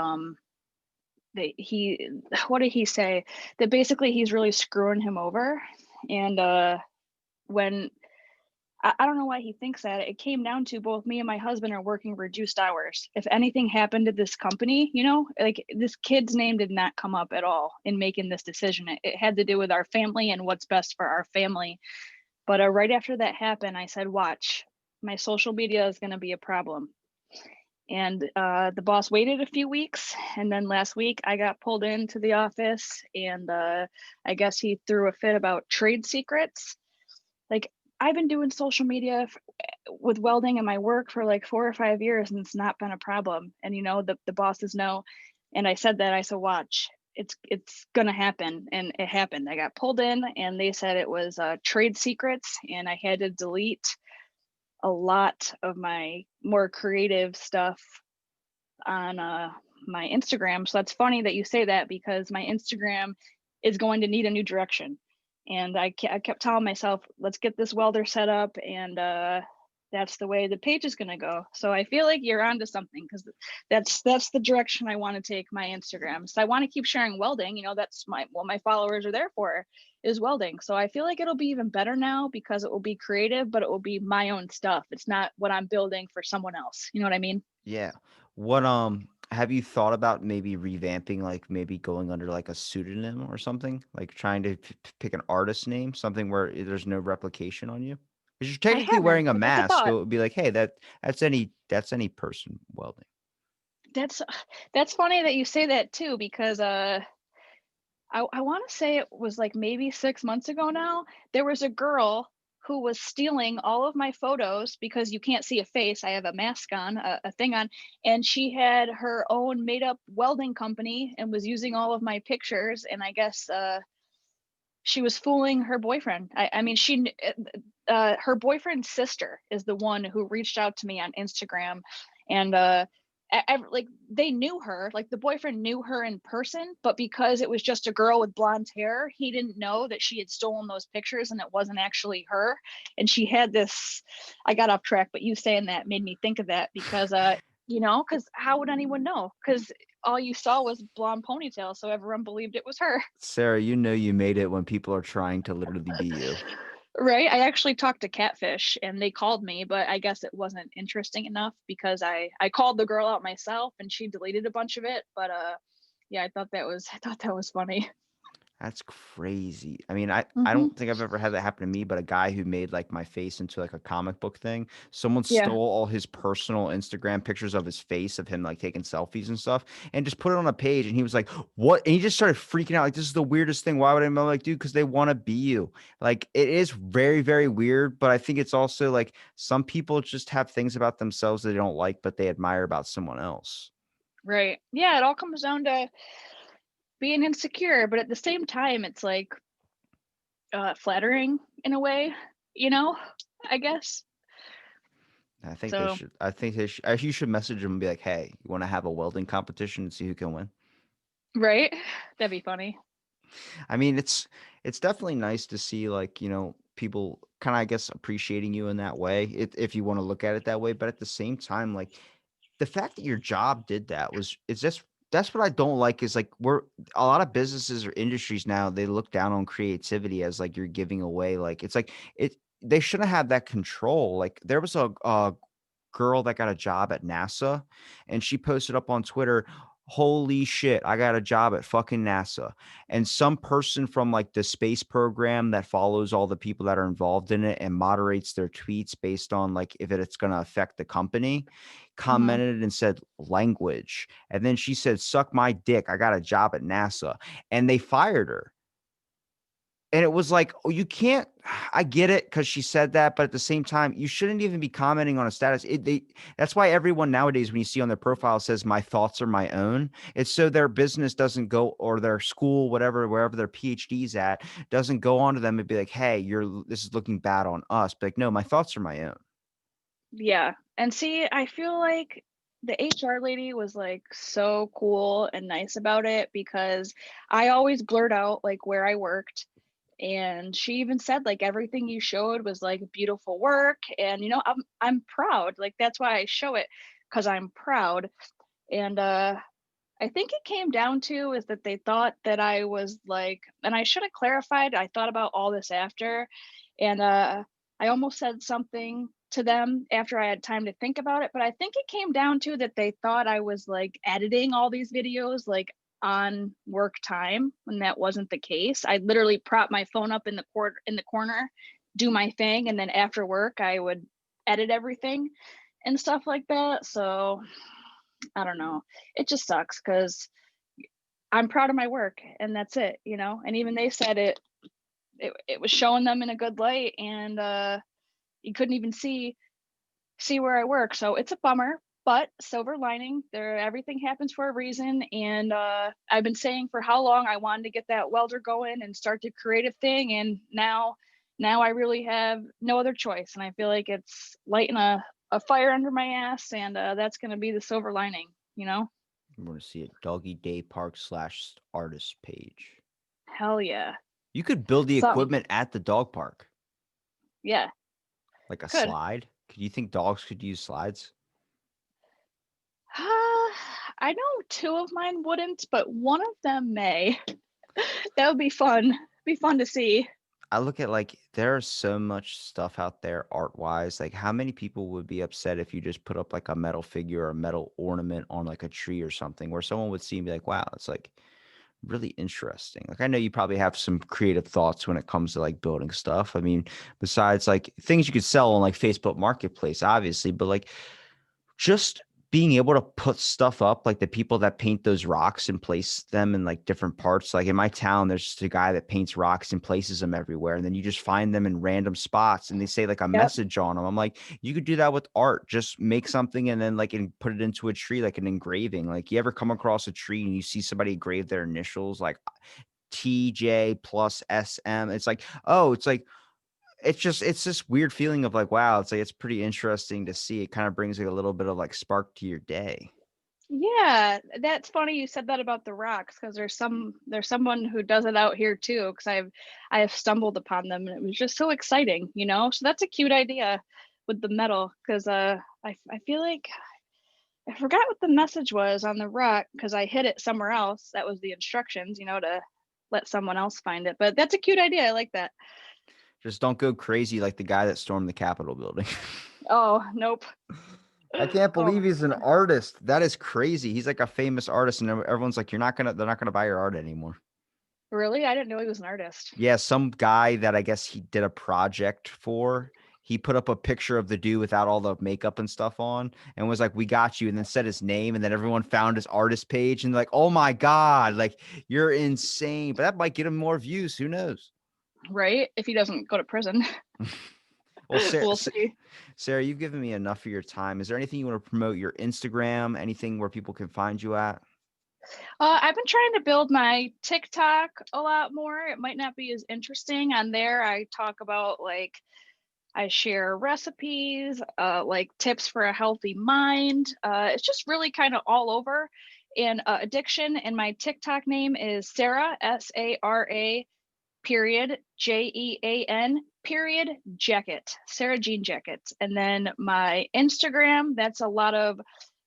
he what did he say? That basically he's really screwing him over. And when I don't know why he thinks that. It came down to both me and my husband are working reduced hours. If anything happened to this company, like this kid's name did not come up at all in making this decision. It had to do with our family and what's best for our family. But right after that happened, I said, watch, my social media is going to be a problem. And the boss waited a few weeks. And then last week I got pulled into the office, and I guess he threw a fit about trade secrets. Like, I've been doing social media with welding in my work for like 4 or 5 years, and it's not been a problem. And the bosses know. And I said that, I said, watch, it's gonna happen. And it happened. I got pulled in, and they said it was trade secrets, and I had to delete a lot of my more creative stuff on my Instagram. So that's funny that you say that, because my Instagram is going to need a new direction. And I kept telling myself, let's get this welder set up, and that's the way the page is going to go. So I feel like you're onto something, because that's the direction I want to take my Instagram. So I want to keep sharing welding. That's what my followers are there for, is welding. So I feel like it'll be even better now, because it will be creative, but it will be my own stuff. It's not what I'm building for someone else. You know what I mean? Yeah. What have you thought about maybe revamping, like maybe going under like a pseudonym or something? Like trying to pick an artist name, something where there's no replication on you? Because you're I technically haven't, wearing a but that's a mask, thought. so it would be like, hey, that's any person welding. That's that's funny that you say that too, because I want to say it was like maybe 6 months ago now. There was a girl who was stealing all of my photos, because you can't see a face. I have a mask on, a thing on, and she had her own made up welding company and was using all of my pictures. And I guess she was fooling her boyfriend. I mean, her boyfriend's sister is the one who reached out to me on Instagram. And like, they knew her, like the boyfriend knew her in person, but because it was just a girl with blonde hair, he didn't know that she had stolen those pictures and it wasn't actually her. And she had this. I got off track, but you saying that made me think of that, because because how would anyone know? Because all you saw was blonde ponytail, so everyone believed it was her. Sarah, you know you made it when people are trying to literally be you. Right. I actually talked to Catfish, and they called me, but I guess it wasn't interesting enough, because I called the girl out myself and she deleted a bunch of it. But yeah, I thought that was funny. That's crazy. I mean, I Hmm. don't think I've ever had that happen to me, but a guy who made like my face into like a comic book thing. Someone Yeah. stole all his personal Instagram pictures of his face, of him like taking selfies and stuff, and just put it on a page. And he was like, "What?" And he just started freaking out. Like, this is the weirdest thing. Why would I? I'm like, dude, because they want to be you. Like, it is very, very weird. But I think it's also like some people just have things about themselves that they don't like, but they admire about someone else. Right. Yeah, it all comes down to being insecure, but at the same time, it's like flattering in a way, you know, I guess. I think they So, should. I think they should. You should message them and be like, "Hey, you want to have a welding competition and see who can win?" right. That'd be funny. I mean, it's definitely nice to see like people kind of I guess appreciating you in that way, if you want to look at it that way. But at the same time, like the fact that your job did that was it's just that's what I don't like is like we're a lot of businesses or industries now they look down on creativity as like you're giving away like it's like it they shouldn't have that control. Like there was a girl that got a job at NASA, and she posted up on Twitter, "Holy shit, I got a job at fucking NASA." And some person from like the space program that follows all the people that are involved in it and moderates their tweets based on like if it's going to affect the company, Hmm. commented and said language. And then she said, "Suck my dick. I got a job at NASA." And they fired her. And it was like, "Oh, you can't." I get it because she said that, but at the same time, you shouldn't even be commenting on a status. That's why everyone nowadays, when you see on their profile, says "my thoughts are my own." It's so their business doesn't go, or their school, whatever, wherever their PhD's at, doesn't go on to them and be like, "Hey, this is looking bad on us." But like, no, my thoughts are my own. Yeah. And see, I feel like the HR lady was like so cool and nice about it, because I always blurt out like where I worked. And she even said like everything you showed was like beautiful work. And I'm proud. Like that's why I show it, because I'm proud. And I think it came down to is that they thought that I was like, and I should have clarified, I thought about all this after, and, I almost said something to them after I had time to think about it, but I think it came down to that they thought I was, like, editing all these videos, like, on work time, when that wasn't the case. I literally prop my phone up in the corner, do my thing, and then after work, I would edit everything and stuff like that, so I don't know. It just sucks because I'm proud of my work and that's it, you know? And even they said it was showing them in a good light and you couldn't even see where I work. So it's a bummer, but silver lining, there everything happens for a reason. And I've been saying for how long I wanted to get that welder going and start the creative thing. And now I really have no other choice. And I feel like it's lighting a fire under my ass and that's gonna be the silver lining, you know? I'm going to see it. Doggy Day Park slash artist page. Hell yeah. You could build the Something. equipment at the dog park, Yeah, like a could. slide. Could you think dogs could use slides? I know 2 of mine wouldn't, but one of them may. That would be fun. Be fun to see. I look at like there's so much stuff out there art wise. Like how many people would be upset if you just put up like a metal figure or a metal ornament on like a tree or something where someone would see and be like, wow, it's like really interesting. Like I know you probably have some creative thoughts when it comes to like building stuff. I mean, besides like things you could sell on like Facebook Marketplace, obviously, but like just being able to put stuff up, like the people that paint those rocks and place them in like different parts. Like in my town, there's just a guy that paints rocks and places them everywhere. And then you just find them in random spots and they say like a Yep. message on them. I'm like, you could do that with art. Just make something and then like and put it into a tree, like an engraving. Like you ever come across a tree and you see somebody engrave their initials like TJ plus SM? It's like, oh, it's like it's this weird feeling of like, wow, it's like it's pretty interesting to see. It kind of brings like a little bit of like spark to your day. Yeah, that's funny you said that about the rocks because there's someone who does it out here too. Because I have stumbled upon them and it was just so exciting, you know? So that's a cute idea with the metal because I feel like I forgot what the message was on the rock because I hid it somewhere else. That was the instructions, you know, to let someone else find it. But that's a cute idea. I like that. Just don't go crazy like the guy that stormed the Capitol building. Oh, nope. I can't Oh believe my he's an god. artist. That is crazy. He's like a famous artist, and everyone's like, they're not gonna buy your art anymore. Really? I didn't know he was an artist. Yeah, some guy that I guess he did a project for. He put up a picture of the dude without all the makeup and stuff on and was like, "We got you," and then said his name, and then everyone found his artist page and like, "Oh my God, like you're insane." But that might get him more views. Who knows? Right? If he doesn't go to prison. Well, Sarah, We'll see. Sarah, you've given me enough of your time. Is there anything you want to promote? Your Instagram, anything where people can find you at? I've been trying to build my TikTok a lot more. It might not be as interesting on there. I talk about like I share recipes, like tips for a healthy mind. It's just really kind of all over. And addiction. And my TikTok name is Sarah Sara period Jean period jacket. Sara Jean jackets. And then my Instagram. That's a lot of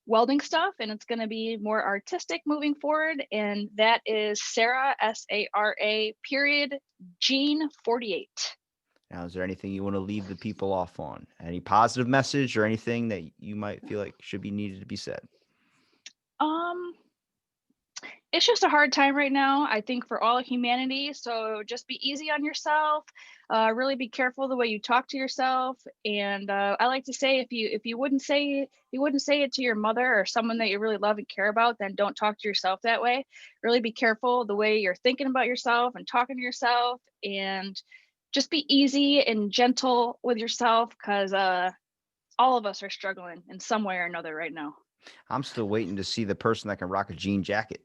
welding stuff and it's going to be more artistic moving forward and that is Sarah Sara period Jean 48. Now, is there anything you want to leave the people off on? Any positive message or anything that you might feel like should be needed to be said? um it's just a hard time right now, I think, for all of humanity. So just be easy on yourself. Really be careful the way you talk to yourself. And I like to say, if you wouldn't say it to your mother or someone that you really love and care about, then don't talk to yourself that way. Really be careful the way you're thinking about yourself and talking to yourself, and just be easy and gentle with yourself because all of us are struggling in some way or another right now. I'm still waiting to see the person that can rock a jean jacket.